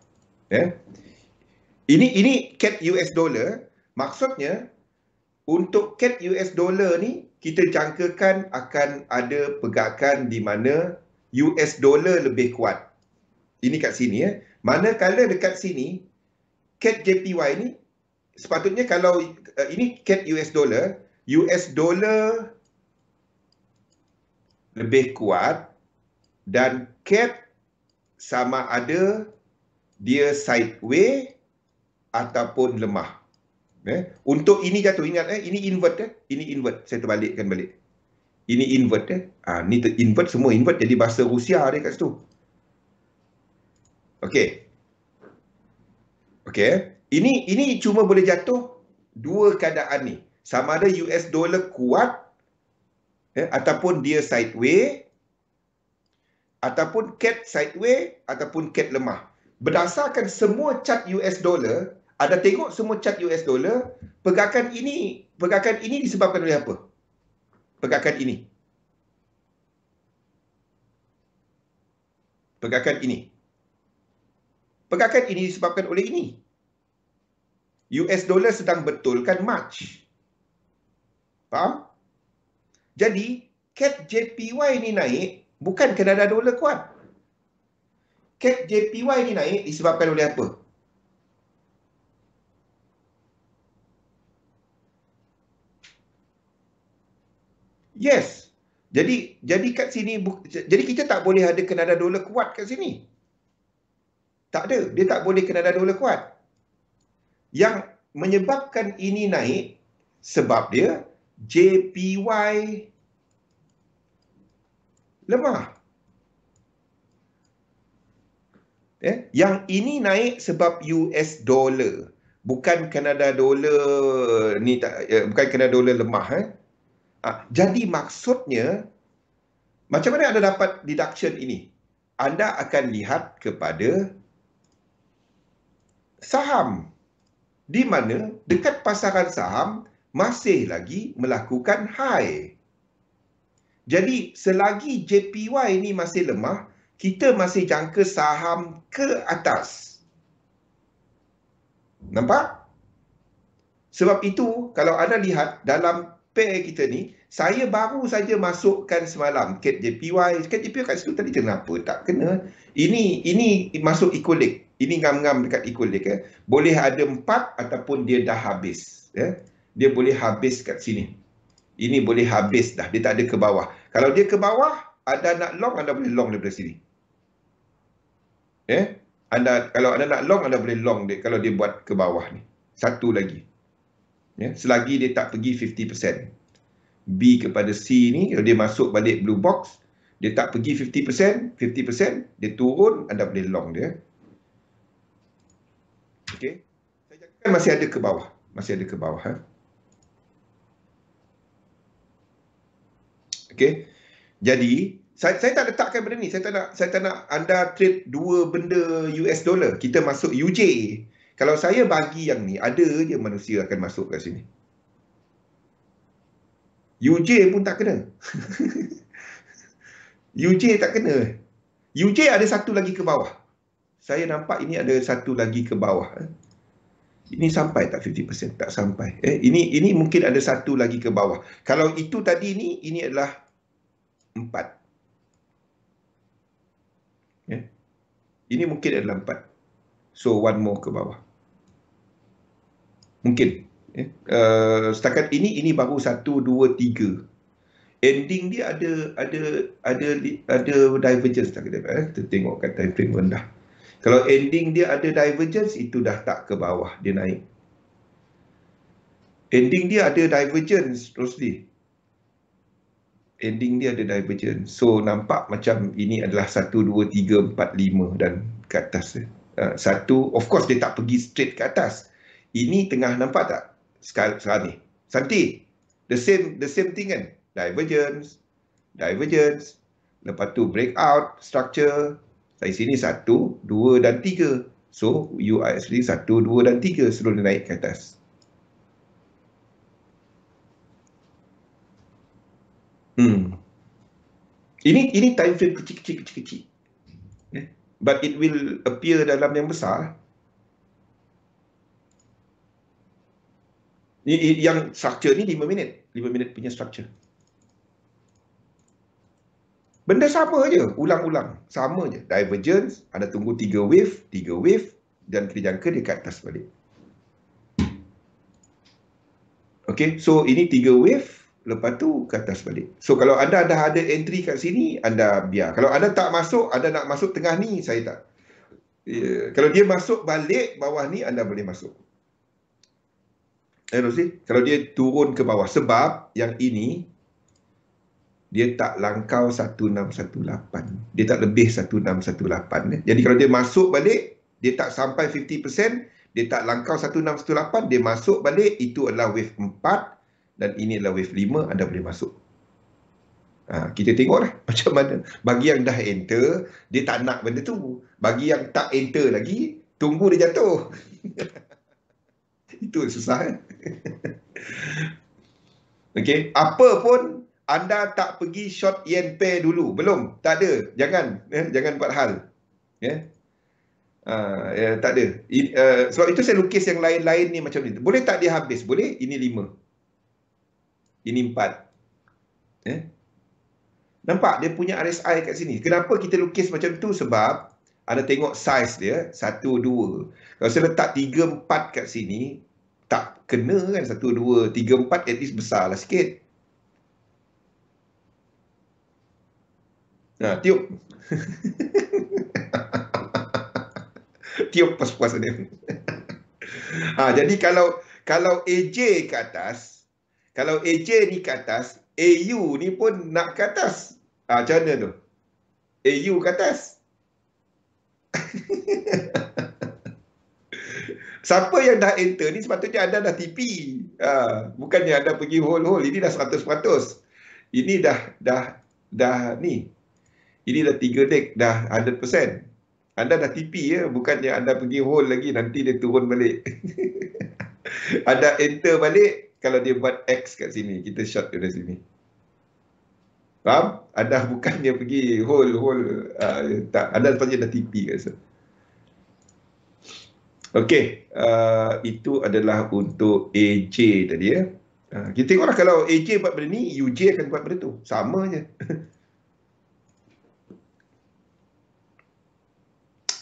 Ini CAD US dollar, maksudnya untuk CAD US dollar ni, kita jangkakan akan ada pergerakan di mana US dollar lebih kuat. Ini kat sini ya. Manakala dekat sini, CAD JPY ni, sepatutnya kalau ini CAD US dollar lebih kuat dan CAD sama ada dia sideways ataupun lemah. Untuk ini jatuh, ingat ini invert ini invert. Saya terbalikkan balik. Ini invert ni invert, semua invert jadi bahasa Rusia dia kat situ. Okey. Okey. Ini cuma boleh jatuh dua keadaan ni. Sama ada US dollar kuat ataupun dia sideways, ataupun CAD sideways, ataupun CAD lemah. Berdasarkan semua chart US dollar, ada tengok semua chart US dollar, pergerakan ini disebabkan oleh apa? Pergerakan ini. Pergerakan ini. Pergerakan ini disebabkan oleh ini. US dollar sedang betulkan March. Faham? Jadi, CAD JPY ni naik bukan kerana dolar kuat. CAD JPY ni naik disebabkan oleh apa? Yes. Jadi kat sini, jadi kita tak boleh ada kenada dolar kuat kat sini. Tak ada. Dia tak boleh kenada dolar kuat. Yang menyebabkan ini naik sebab dia JPY lemah. Yang ini naik sebab US dollar. Bukan Kanada dollar ni bukan Kanada dollar lemah. Jadi maksudnya, macam mana anda dapat deduction ini? Anda akan lihat kepada saham. Di mana dekat pasaran saham masih lagi melakukan high. Jadi selagi JPY ini masih lemah, kita masih jangka saham ke atas. Nampak? Sebab itu, kalau anda lihat dalam pair kita ni, saya baru saja masukkan semalam CAD JPY. CAD JPY kat situ tadi kenapa tak kena? Ini masuk equilic. Ini ngam-ngam dekat equilic. Boleh ada 4 ataupun dia dah habis. Dia boleh habis kat sini. Ini boleh habis dah. Dia tak ada ke bawah. Kalau dia ke bawah, anda nak long, anda boleh long daripada sini. Kalau anda nak long, anda boleh long dia kalau dia buat ke bawah ni. Satu lagi. Selagi dia tak pergi 50%. B kepada C ni, kalau dia masuk balik blue box, dia tak pergi 50%, dia turun, anda boleh long dia. Okey. Saya cakap masih ada ke bawah. Masih ada ke bawah. Okey. Jadi, saya tak letakkan benda ni. Saya tak nak anda trade dua benda US dollar. Kita masuk UJ. Kalau saya bagi yang ni, ada je manusia akan masuk kat sini. UJ pun tak kena. UJ tak kena. UJ ada satu lagi ke bawah. Saya nampak ini ada satu lagi ke bawah. Ini sampai tak 50%? Tak sampai. Ini mungkin ada satu lagi ke bawah. Kalau itu tadi ni, ini adalah 4. Ini mungkin adalah 4. So, one more ke bawah. Mungkin. Setakat ini baru 1, 2, 3. Ending dia ada divergence tak kita tengok kat time frame rendah. Kalau ending dia ada divergence, itu dah tak ke bawah, dia naik. Ending dia ada divergence terus ni. Ending dia ada divergence. So nampak macam ini adalah 1, 2, 3, 4, 5 dan ke atas. Satu, of course dia tak pergi straight ke atas. Ini tengah, nampak tak? Sekarang ni. Santi, the same thing kan? Divergence. Lepas tu breakout structure. Dari sini 1, 2 dan 3. So you are actually 1, 2 dan 3 sebelum dia naik ke atas. Ini time frame kecil. But it will appear dalam yang besar. Yang structure ni 5 minit. 5 minit punya structure. Benda sama je, ulang-ulang. Sama je. Divergence, anda tunggu 3 wave, dan kita jangka dia kat atas balik. Okay, so ini 3 wave, lepas tu ke atas balik. So kalau anda dah ada entry kat sini, anda biar. Kalau anda tak masuk, anda nak masuk tengah ni, saya tak. Kalau dia masuk balik bawah ni, anda boleh masuk. Kalau dia turun ke bawah, sebab yang ini dia tak langkau 1618. Dia tak lebih 1618. Jadi kalau dia masuk balik, dia tak sampai 50%, dia tak langkau 1618, dia masuk balik, itu adalah wave 4 dan ini adalah wave 5, anda boleh masuk. Kita tengoklah macam mana. Bagi yang dah enter, dia tak nak benda tu. Bagi yang tak enter lagi, tunggu dia jatuh. Itu susah. Okay, apa pun anda tak pergi short yen pair dulu. Belum, tak ada. Jangan buat hal. Tak ada. Sebab itu saya lukis yang lain-lain ni macam ni. Boleh tak dia habis? Boleh. Ini 5. Ini 4. Nampak dia punya RSI kat sini. Kenapa kita lukis macam tu? Sebab anda tengok size dia 1, 2. Kalau saya letak 3, 4 kat sini, tak kena kan 1, 2, 3, 4 at least besar lah sikit. Tiup. Tiup pas-pas dia. Jadi kalau AJ ke atas, kalau AJ ni ke atas, AU ni pun nak ke atas. Macam mana tu? AU ke atas. Siapa yang dah enter ni sepatutnya anda dah TP. Bukannya anda pergi hold. Ini dah 100%. Ini dah ni. Ini dah 3 leg, dah 100%. Anda dah TP ya, bukannya anda pergi hold lagi, nanti dia turun balik. Anda enter balik, kalau dia buat X kat sini, kita short dari sini. Faham? Anda bukannya pergi hold. Tak, anda sepatutnya dah TP kat sana. Okey, itu adalah untuk AJ tadi ya. Kita tengoklah kalau AJ buat benda ni, UJ akan buat benda tu. Sama je.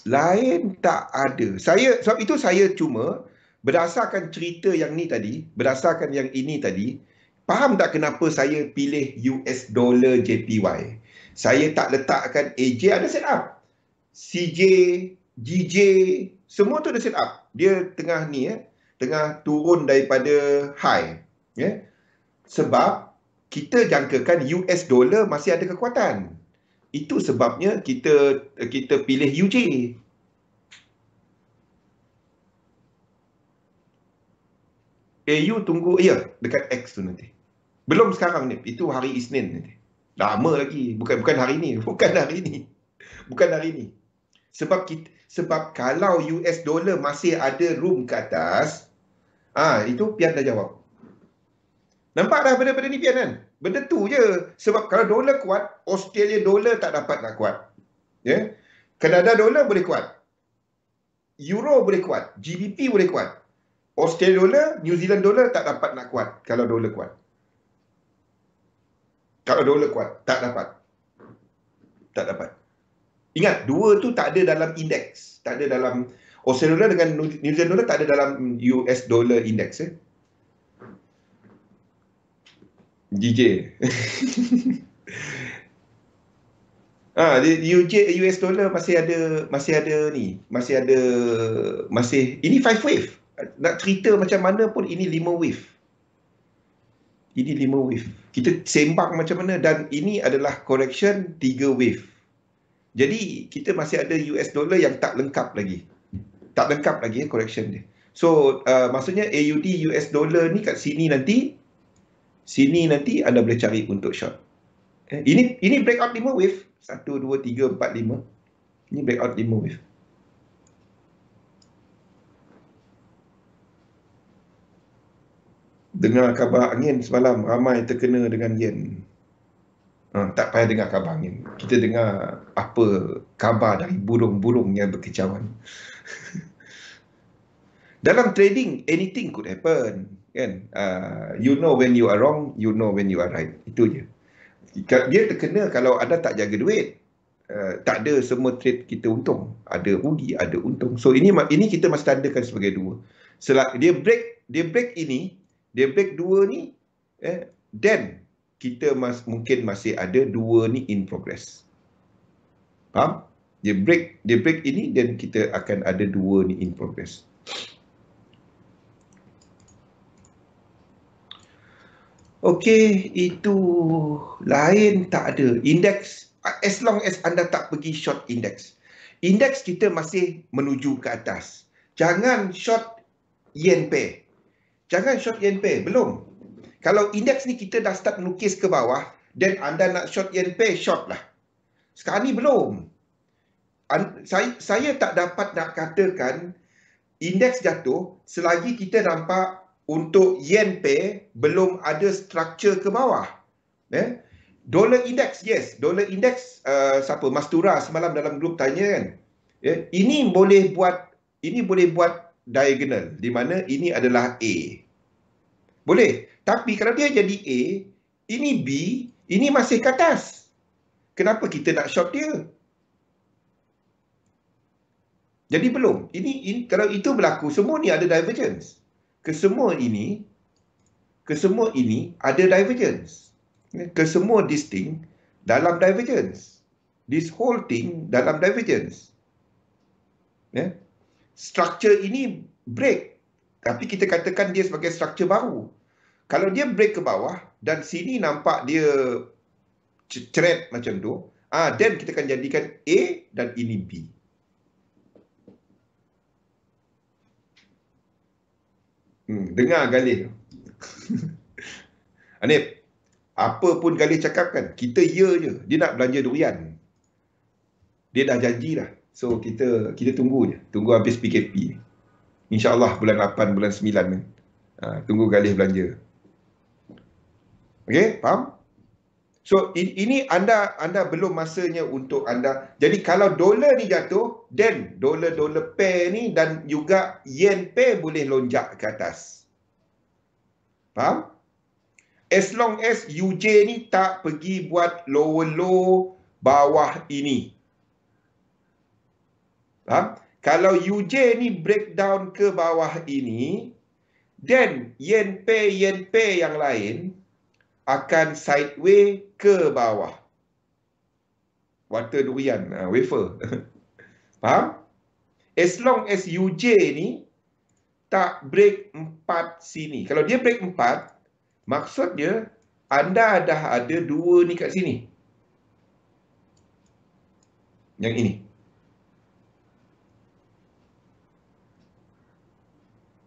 Lain tak ada. Sebab itu saya cuma berdasarkan cerita yang ni tadi, berdasarkan yang ini tadi, faham tak kenapa saya pilih US dollar JPY? Saya tak letakkan AJ, ada set up. CJ, GJ, semua tu ada set up. Dia tengah ni tengah turun daripada high. Sebab kita jangkakan US dollar masih ada kekuatan. Itu sebabnya kita pilih UJ. AU tunggu, dekat X tu nanti. Belum sekarang ni, itu hari Isnin nanti. Lama lagi, bukan hari ni. Sebab kalau US dollar masih ada room ke atas, itu Pian dah jawab. Nampak dah benda-benda ni Pian kan? Benda tu je. Sebab kalau dolar kuat, Australia dolar tak dapat nak kuat. Kanada dolar boleh kuat. Euro boleh kuat. GBP boleh kuat. Australia dolar, New Zealand dolar tak dapat nak kuat kalau dolar kuat. Kalau dolar kuat, tak dapat. Tak dapat. Ingat, dua tu tak ada dalam indeks. Tak ada dalam Australia dolar dengan New Zealand dolar, tak ada dalam US dollar index. GJ. US dollar masih ada ini 5 wave. Nak cerita macam mana pun ini 5 wave. Ini 5 wave. Kita sembang macam mana, dan ini adalah correction 3 wave. Jadi kita masih ada US dollar yang tak lengkap lagi. Tak lengkap lagi correction dia. So maksudnya AUD US dollar ni kat sini nanti anda boleh cari untuk short. Ini breakout 5 wave. 1, 2, 3, 4, 5. Ini breakout 5 wave. Dengar khabar angin semalam, ramai terkena dengan yen. Tak payah dengar khabar angin. Kita dengar apa khabar dari burung-burung yang berkicauan. Dalam trading, anything could happen. kan. You know when you are wrong, you know when you are right. Itu je. Dia terkena kalau anda tak jaga duit. Tak ada semua trade kita untung. Ada rugi, ada untung. So ini kita mesti tandakan sebagai dua. Dia break ini, dia break dua ni, then kita mungkin masih ada dua ni in progress. Faham? Dia break ini, dan kita akan ada dua ni in progress. Okey, itu lain tak ada. Indeks, as long as anda tak pergi short indeks. Indeks kita masih menuju ke atas. Jangan short yen pair. Jangan short yen pair, belum. Kalau indeks ni kita dah start melukis ke bawah, dan anda nak short yen pair, short lah. Sekarang ni belum. Saya tak dapat nak katakan indeks jatuh selagi kita nampak untuk yen pair belum ada structure ke bawah. Dollar index, yes. Dollar index, siapa? Mas Tura semalam dalam grup tanya kan. Ini boleh buat diagonal, di mana ini adalah A. Boleh. Tapi kalau dia jadi A, ini B, ini masih ke atas. Kenapa kita nak short dia? Jadi belum. Ini kalau itu berlaku, semua ni ada divergence. Kesemua ini ada divergence. Kesemua distinct dalam divergence. This whole thing dalam divergence. Structure ini break. Tapi kita katakan dia sebagai structure baru. Kalau dia break ke bawah dan sini nampak dia thread macam tu, then kita akan jadikan A dan ini B. Dengar Galih. Hanif, apa pun Galih cakap kan, kita ya je. Dia nak belanja durian. Dia dah janji dah. So kita tunggu je. Tunggu habis PKP. InsyaAllah bulan 8, bulan 9 ni. Tunggu Galih belanja. Okey, faham? So ini anda belum masanya untuk anda. Jadi kalau dolar ni jatuh, then dolar pair ni dan juga yen pair boleh lonjak ke atas. Faham? As long as UJ ni tak pergi buat lower low bawah ini. Faham? Kalau UJ ni breakdown ke bawah ini, then yen pair yang lain akan sideway ke bawah. Water durian, wafer. Faham? As long as UJ ni tak break 4 sini. Kalau dia break 4, maksudnya anda dah ada 2 ni kat sini. Yang ini.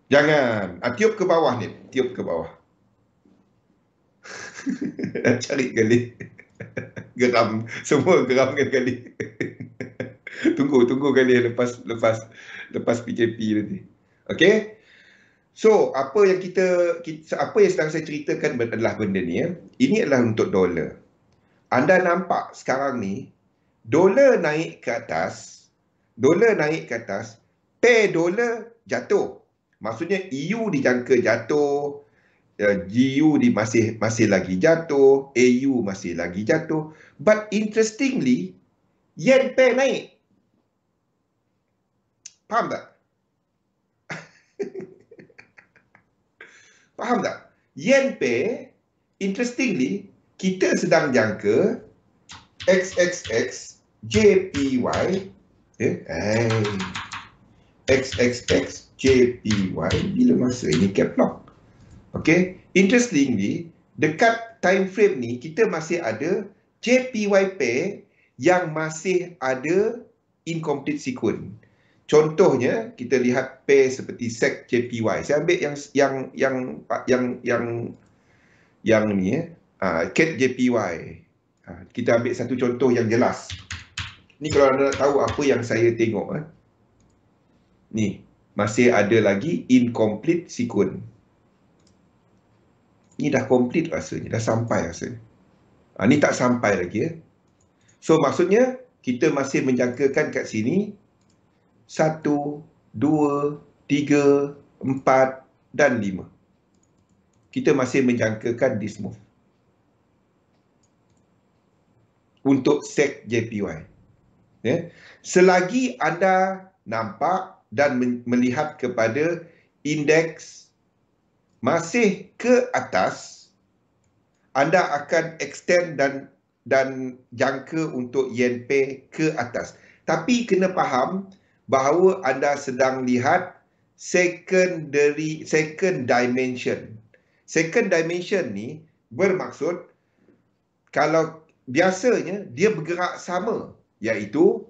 Jangan. Tiup ke bawah ni. Tiup ke bawah. Cari Galih. Geram. Semua geram kan Galih. Tunggu Galih lepas PKP nanti. Okey. So, apa yang sedang saya ceritakan adalah benda ni. Ini adalah untuk dolar. Anda nampak sekarang ni, dolar naik ke atas, pair dolar jatuh. Maksudnya EU dijangka jatuh, GU masih lagi jatuh, AU masih lagi jatuh. But interestingly, yen pair naik. Faham tak? Faham tak? Yen pair, interestingly, kita sedang jangka XXX JPY, XXX JPY bila masa ini cap lock. Okay, interestingly, dekat time frame ni kita masih ada JPY pair yang masih ada incomplete sequence. Contohnya, kita lihat pair seperti SEC JPY. Saya ambil yang ni CAT JPY. Kita ambil satu contoh yang jelas. Ni kalau anda nak tahu apa yang saya tengok, ni masih ada lagi incomplete sequence. Ni dah complete rasanya, dah sampai rasanya. Ni tak sampai lagi. So maksudnya kita masih menjangkakan kat sini 1, 2, 3, 4 dan 5. kita masih menjangkakan this move untuk SEC JPY. Selagi anda nampak dan melihat kepada indeks masih ke atas, anda akan extend dan jangka untuk Yen Pay ke atas. Tapi kena faham bahawa anda sedang lihat second dimension. Second dimension ni bermaksud kalau biasanya dia bergerak sama, iaitu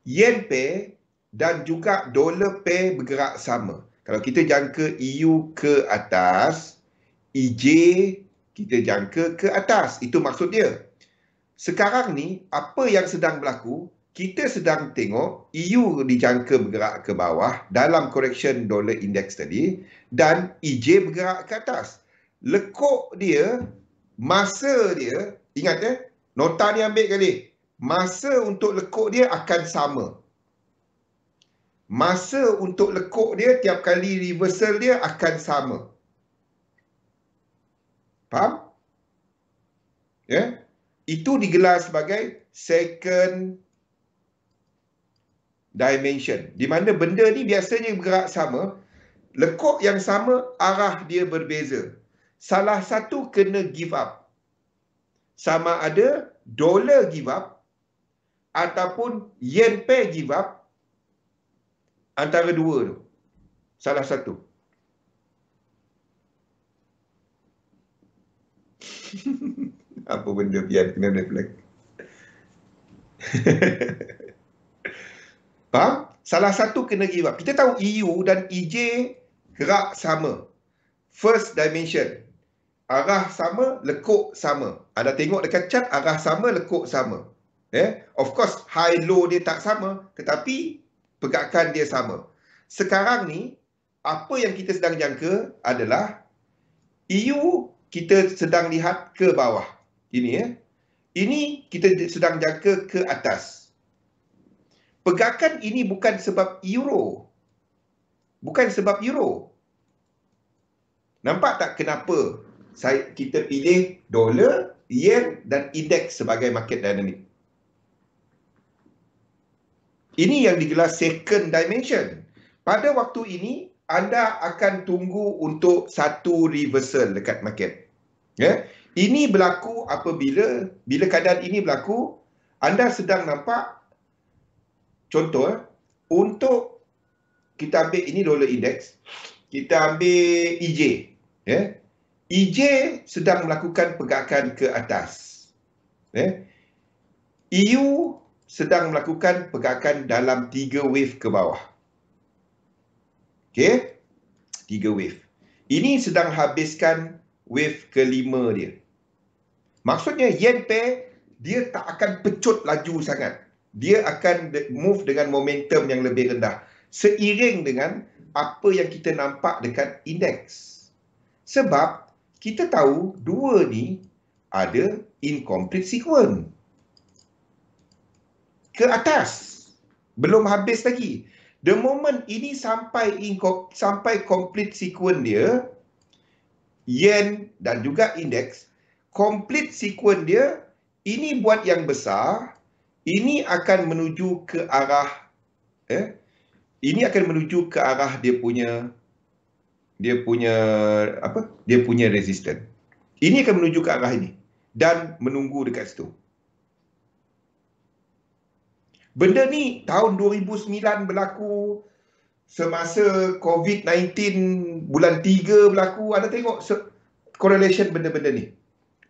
Yen Pay dan juga Dollar Pay bergerak sama. Kalau kita jangka EU ke atas, EJ kita jangka ke atas. Itu maksud dia. Sekarang ni, apa yang sedang berlaku, kita sedang tengok EU dijangka bergerak ke bawah dalam correction dollar index tadi dan EJ bergerak ke atas. Lekuk dia, masa dia, ingat nota ni ambil kali. Masa untuk lekuk dia akan sama. Masa untuk lekuk dia tiap kali reversal dia akan sama. Faham? Itu digelar sebagai second dimension. Di mana benda ni biasanya bergerak sama, lekuk yang sama, arah dia berbeza. Salah satu kena give up. Sama ada dolar give up ataupun Yen Pay give up, antara dua tu. Salah satu. Apa benda biar kena reflect. Faham? Salah satu kena give up. Kita tahu EU dan EJ gerak sama. First dimension. Arah sama, lekuk sama. Anda tengok dekat chart, arah sama, lekuk sama. Of course, high-low dia tak sama, tetapi pergerakan dia sama. Sekarang ni, apa yang kita sedang jangka adalah EU kita sedang lihat ke bawah. Ini Ini kita sedang jangka ke atas. Pergerakan ini bukan sebab euro. Bukan sebab euro. Nampak tak kenapa kita pilih dolar, yen dan indeks sebagai market dynamic? Ini yang digelar second dimension. Pada waktu ini, anda akan tunggu untuk satu reversal dekat market. Ini berlaku apabila, bila keadaan ini berlaku, anda sedang nampak, contoh, untuk kita ambil ini dolar index, kita ambil EJ. EJ sedang melakukan pergerakan ke atas. EU sedang melakukan pergerakan dalam 3 wave ke bawah. 3 wave. Ini sedang habiskan wave kelima dia. Maksudnya Yen Pay dia tak akan pecut laju sangat. Dia akan move dengan momentum yang lebih rendah. Seiring dengan apa yang kita nampak dekat indeks. Sebab kita tahu dua ni ada incomplete sequence. Ke atas. Belum habis lagi. The moment ini sampai complete sequence dia, yen dan juga indeks, complete sequence dia, ini buat yang besar, ini akan menuju ke arah, ini akan menuju ke arah dia punya resistance. Ini akan menuju ke arah ini dan menunggu dekat situ. Benda ni tahun 2009 berlaku, semasa COVID-19 bulan 3 berlaku. Anda tengok correlation benda-benda ni.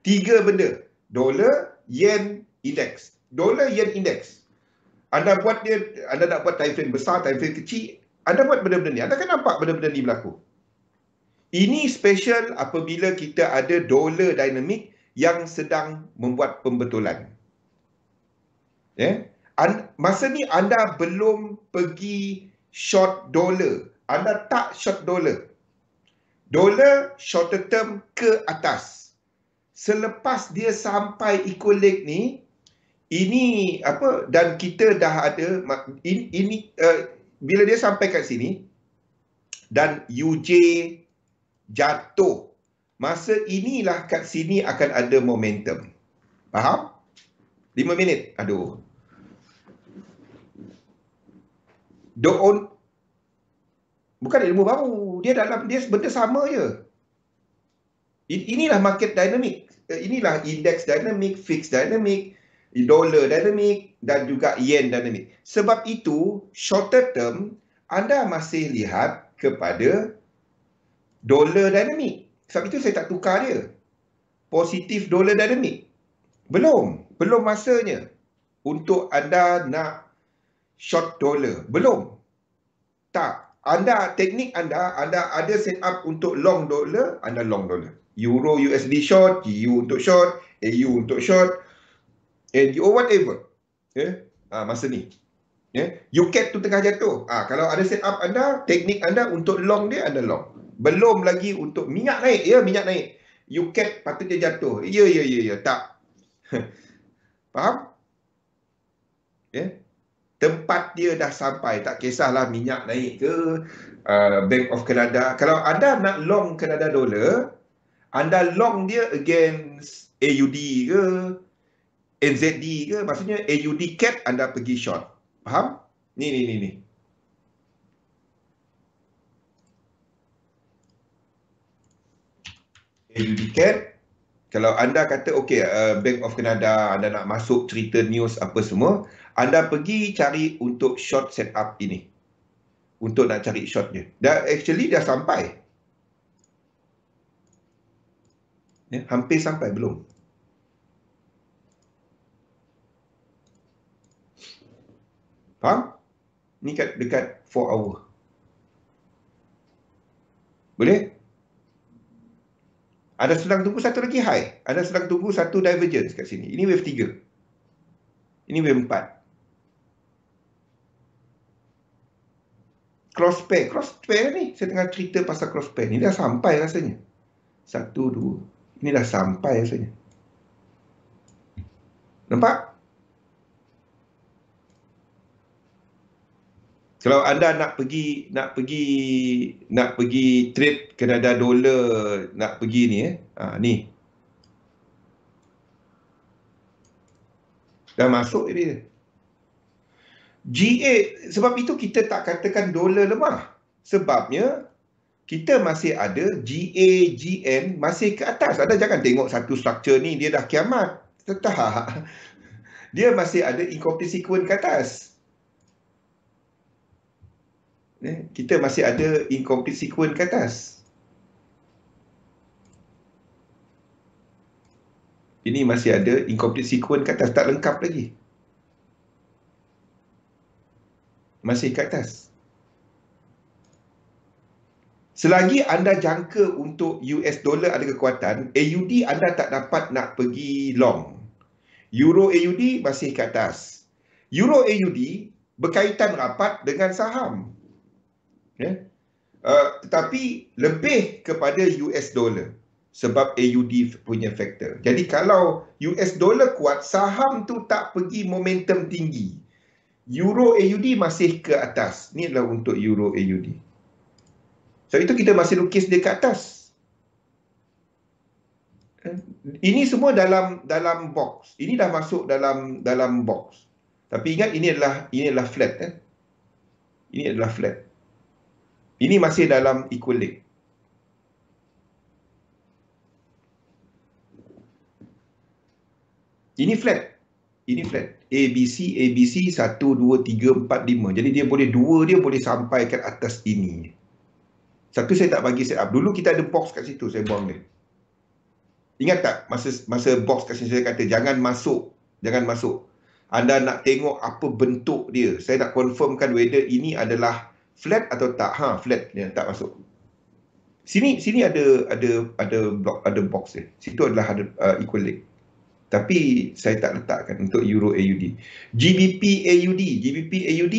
3 benda. Dolar, yen, indeks. Dolar, yen, indeks. Anda nak buat time frame besar, time frame kecil, anda buat benda-benda ni. Anda kan nampak benda-benda ni berlaku. Ini special apabila kita ada dolar dynamic yang sedang membuat pembetulan. Masa ni anda belum pergi short dolar. Anda tak short dolar. Dolar short term ke atas. Selepas dia sampai equilibrium ni, ini dan kita dah ada bila dia sampai kat sini dan UJ jatuh Masa inilah kat sini akan ada momentum. Faham? 5 minit. Aduh. Bukan ilmu baru. Dia benda sama je. Inilah market dynamic. Inilah index dynamic, fixed dynamic, dollar dynamic dan juga yen dynamic. Sebab itu, shorter term, anda masih lihat kepada dollar dynamic. Sebab itu saya tak tukar dia. Positif dollar dynamic. Belum masanya untuk anda nak short dollar. Belum. Tak. Teknik anda ada set up untuk long dollar, anda long dollar. Euro USD short, GU untuk short, AU untuk short, NGO whatever. Masa ni. UCAT tu tengah jatuh. Kalau ada set up anda, teknik anda untuk long dia, anda long. Belum lagi untuk minyak naik. Ya, minyak naik. UCAT patutnya jatuh. Ya. Tak. Faham? Tempat dia dah sampai. Tak kisahlah minyak naik ke, Bank of Canada. Kalau anda nak long Canada dollar, anda long dia against AUD ke, NZD ke, maksudnya AUD CAD anda pergi short. Faham? Ni. AUD CAD, kalau anda kata okey, Bank of Canada, anda nak masuk cerita news apa semua, anda pergi cari untuk short setup ini. Untuk nak cari short dia. Actually dah sampai. Hampir sampai belum. Faham? Ni dekat 4 hour. Boleh? Anda sedang tunggu satu lagi high. Anda sedang tunggu satu divergence kat sini. Ini wave 3. Ini wave 4. Cross pair ni. Saya tengah cerita pasal cross pair ni. Dah sampai rasanya. 1, 2. Ini dah sampai rasanya. Nampak? Kalau anda nak pergi trade Canada dollar, nak pergi ni ni. Dah masuk dia. GA, sebab itu kita tak katakan dolar lemah. Sebabnya kita masih ada GA, GN masih ke atas. Anda jangan tengok satu struktur ni dia dah kiamat. Tak. Dia masih ada incomplete sequence ke atas. Kita masih ada incomplete sequence ke atas. Ini masih ada incomplete sequence ke atas, tak lengkap lagi. Masih ke atas. Selagi anda jangka untuk US dollar ada kekuatan, AUD anda tak dapat nak pergi long. Euro AUD masih ke atas. Euro AUD berkaitan rapat dengan saham. Tetapi lebih kepada US dollar. Sebab AUD punya faktor. Jadi kalau US dollar kuat, saham tu tak pergi momentum tinggi. Euro AUD masih ke atas. Ni adalah untuk Euro AUD. Sebab itu kita masih lukis dia ke atas. Ini semua dalam box. Ini dah masuk dalam box. Tapi ingat ini adalah flat. Ini adalah flat. Ini masih dalam equal leg. Ini flat. ABC 1, 2, 3, 4, 5. Jadi dia boleh sampai ke atas ini. Satu saya tak bagi set up. Dulu kita ada box kat situ, saya buang dia. Ingat tak masa box kat sini saya kata jangan masuk. Anda nak tengok apa bentuk dia. Saya nak confirmkan whether ini adalah flat atau tak. Flat dia tak masuk. Sini ada box dia. Situ adalah ada equal leg. Tapi saya tak letakkan untuk Euro AUD. GBP AUD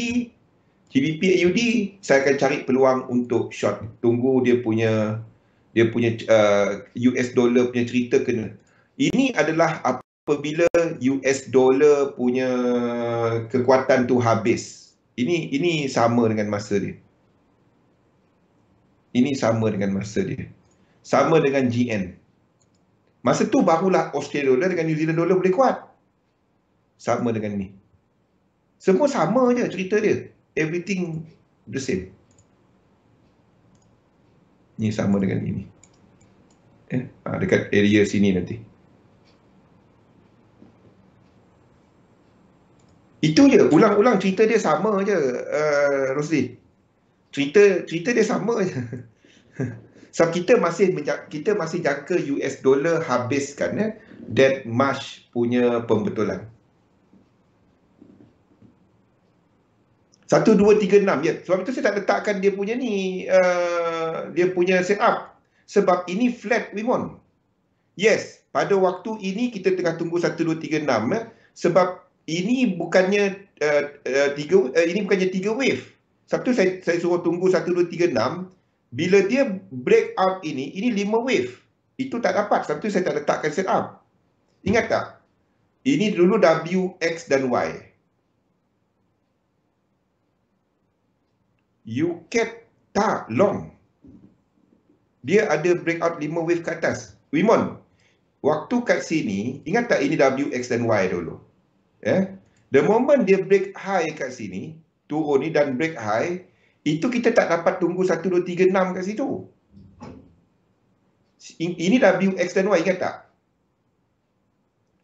saya akan cari peluang untuk short. Tunggu dia punya US dollar punya cerita kena. Ini adalah apabila US dollar punya kekuatan tu habis. Ini sama dengan masa dia. sama dengan GN. Masa tu barulah Australia dollar dengan New Zealand dollar boleh kuat. Sama dengan ni. Semua sama je cerita dia. Everything the same. Ni sama dengan ini. Dekat area sini nanti. Itu je. Ulang-ulang cerita dia sama je, Rosli. Cerita dia sama je. So kita masih jangka US dollar habiskan that March punya pembetulan. 1, 2, 3, 6 ya. Sebab itu saya tak letakkan dia punya ni, dia punya setup. Sebab ini flat Wimon. Yes, pada waktu ini kita tengah tunggu 1, 2, 3, 6 sebab ini bukannya ini bukannya 3 wave. Sebab tu saya suruh tunggu 1, 2, 3, 6. Bila dia break out ini 5 wave. Itu tak dapat. Sebab tu saya tak letakkan setup. Ingat tak? Ini dulu W, X dan Y. UCAT tak long. Dia ada breakout 5 wave ke atas. Wimon, waktu kat sini, ingat tak ini W, X dan Y dulu? The moment dia break high kat sini, turun ni dan break high, itu kita tak dapat tunggu 1, 2, 3, 6 kat situ. Ini W, X dan Y, ingat tak?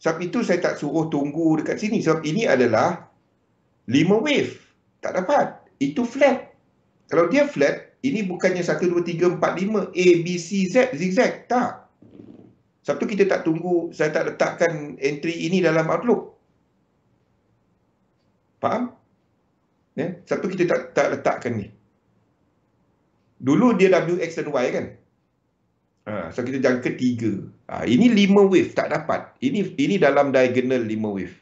Sebab itu saya tak suruh tunggu dekat sini. Sebab ini adalah 5 wave. Tak dapat. Itu flat. Kalau dia flat, ini bukannya 1, 2, 3, 4, 5, A, B, C, Z, zigzag. Tak. Sebab tu kita tak tunggu, saya tak letakkan entry ini dalam Outlook. Faham? Sebab tu kita tak letakkan ni. Dulu dia W, X dan Y kan? So kita jangka 3. Ini 5 wave, tak dapat. Ini dalam diagonal 5 wave.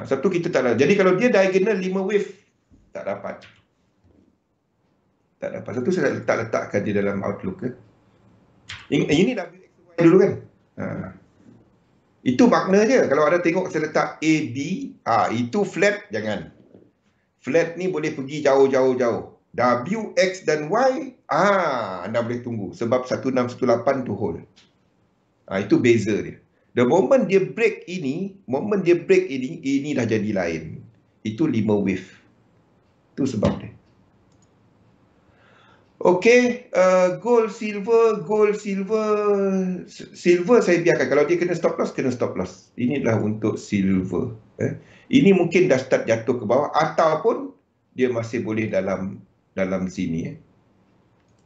Sebab tu kita tak dapat. Jadi kalau dia diagonal 5 wave, tak dapat. Tak dapat. Sebab tu saya tak letakkan dia dalam Outlook. Ini W, X, Y dulu kan? Itu makna je. Kalau ada tengok saya letak A, B, itu flat, jangan. Flat ni boleh pergi jauh-jauh. W, X dan Y, anda boleh tunggu. Sebab 1618 tu hold. Itu beza dia. The moment dia break ini, ini dah jadi lain. Itu 5 wave. Itu sebab dia. Okey, gold, silver saya biarkan. Kalau dia kena stop loss, kena stop loss. Inilah untuk silver. Ini mungkin dah start jatuh ke bawah ataupun dia masih boleh dalam sini.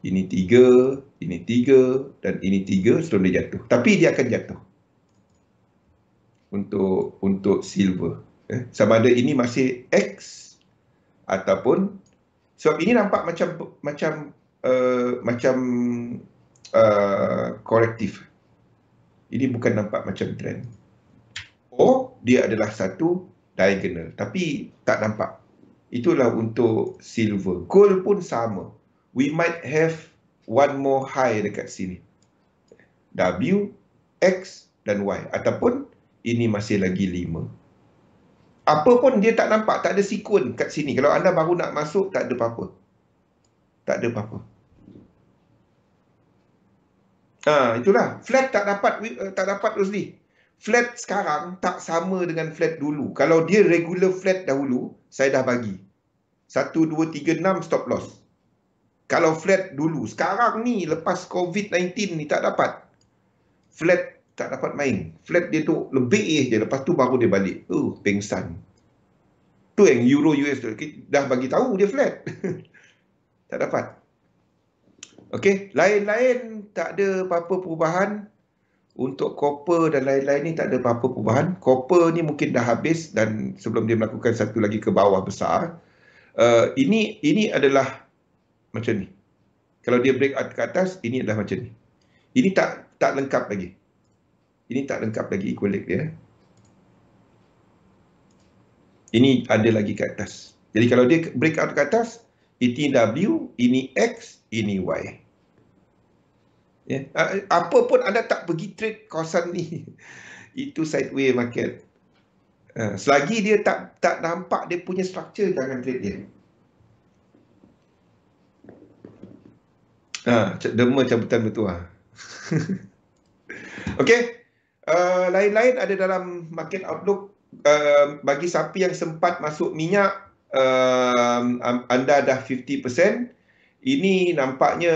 Ini 3, ini 3 dan ini 3 sebelum dia jatuh. Tapi dia akan jatuh. Untuk silver. Sama ada ini masih X ataupun sebab ini nampak macam korektif. Ini bukan nampak macam trend. Dia adalah satu diagonal. Tapi tak nampak. Itulah untuk silver. Gold pun sama. We might have one more high dekat sini. W, X dan Y. Ataupun ini masih lagi 5. Apa pun dia tak nampak. Tak ada sekuen kat sini. Kalau anda baru nak masuk, tak ada apa-apa. Tak ada apa-apa. Itulah. Flat tak dapat Rosli. Flat sekarang tak sama dengan flat dulu. Kalau dia regular flat dahulu, saya dah bagi. 1, 2, 3, 6 stop loss. Kalau flat dulu. Sekarang ni, lepas COVID-19 ni tak dapat. Flat tak dapat main. Flat dia tu lebih je. Lepas tu baru dia balik. Pengsan. Tu yang Euro US tu. Dah bagi tahu dia flat. Tak dapat. Okey, lain-lain tak ada apa-apa perubahan. Untuk copper dan lain-lain ni tak ada apa-apa perubahan. Copper ni mungkin dah habis dan sebelum dia melakukan satu lagi ke bawah besar. Ini adalah macam ni. Kalau dia break out ke atas, ini adalah macam ni. Ini tak lengkap lagi. Ini tak lengkap lagi equilibrium dia. Ini ada lagi ke atas. Jadi kalau dia break out ke atas, ini W, ini X, ini Y. Apa pun anda tak pergi trade kawasan ni. Itu sideway market. Selagi dia tak nampak dia punya structure, jangan trade dia. Derma cabutan bertuah. Okey. Lain-lain ada dalam market outlook. Bagi siapa yang sempat masuk minyak, anda dah 50%. Ini nampaknya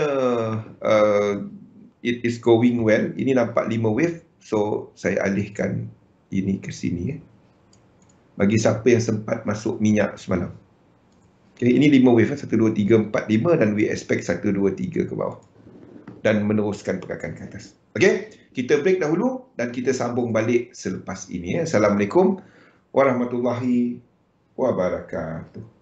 it is going well. Ini nampak 5 wave. So saya alihkan ini ke sini. Bagi siapa yang sempat masuk minyak semalam. Okay, ini 5 wave. 1, 2, 3, 4, 5. Dan we expect 1, 2, 3 ke bawah. Dan meneruskan pergerakan ke atas. Okey, kita break dahulu dan kita sambung balik selepas ini. Assalamualaikum warahmatullahi wabarakatuh.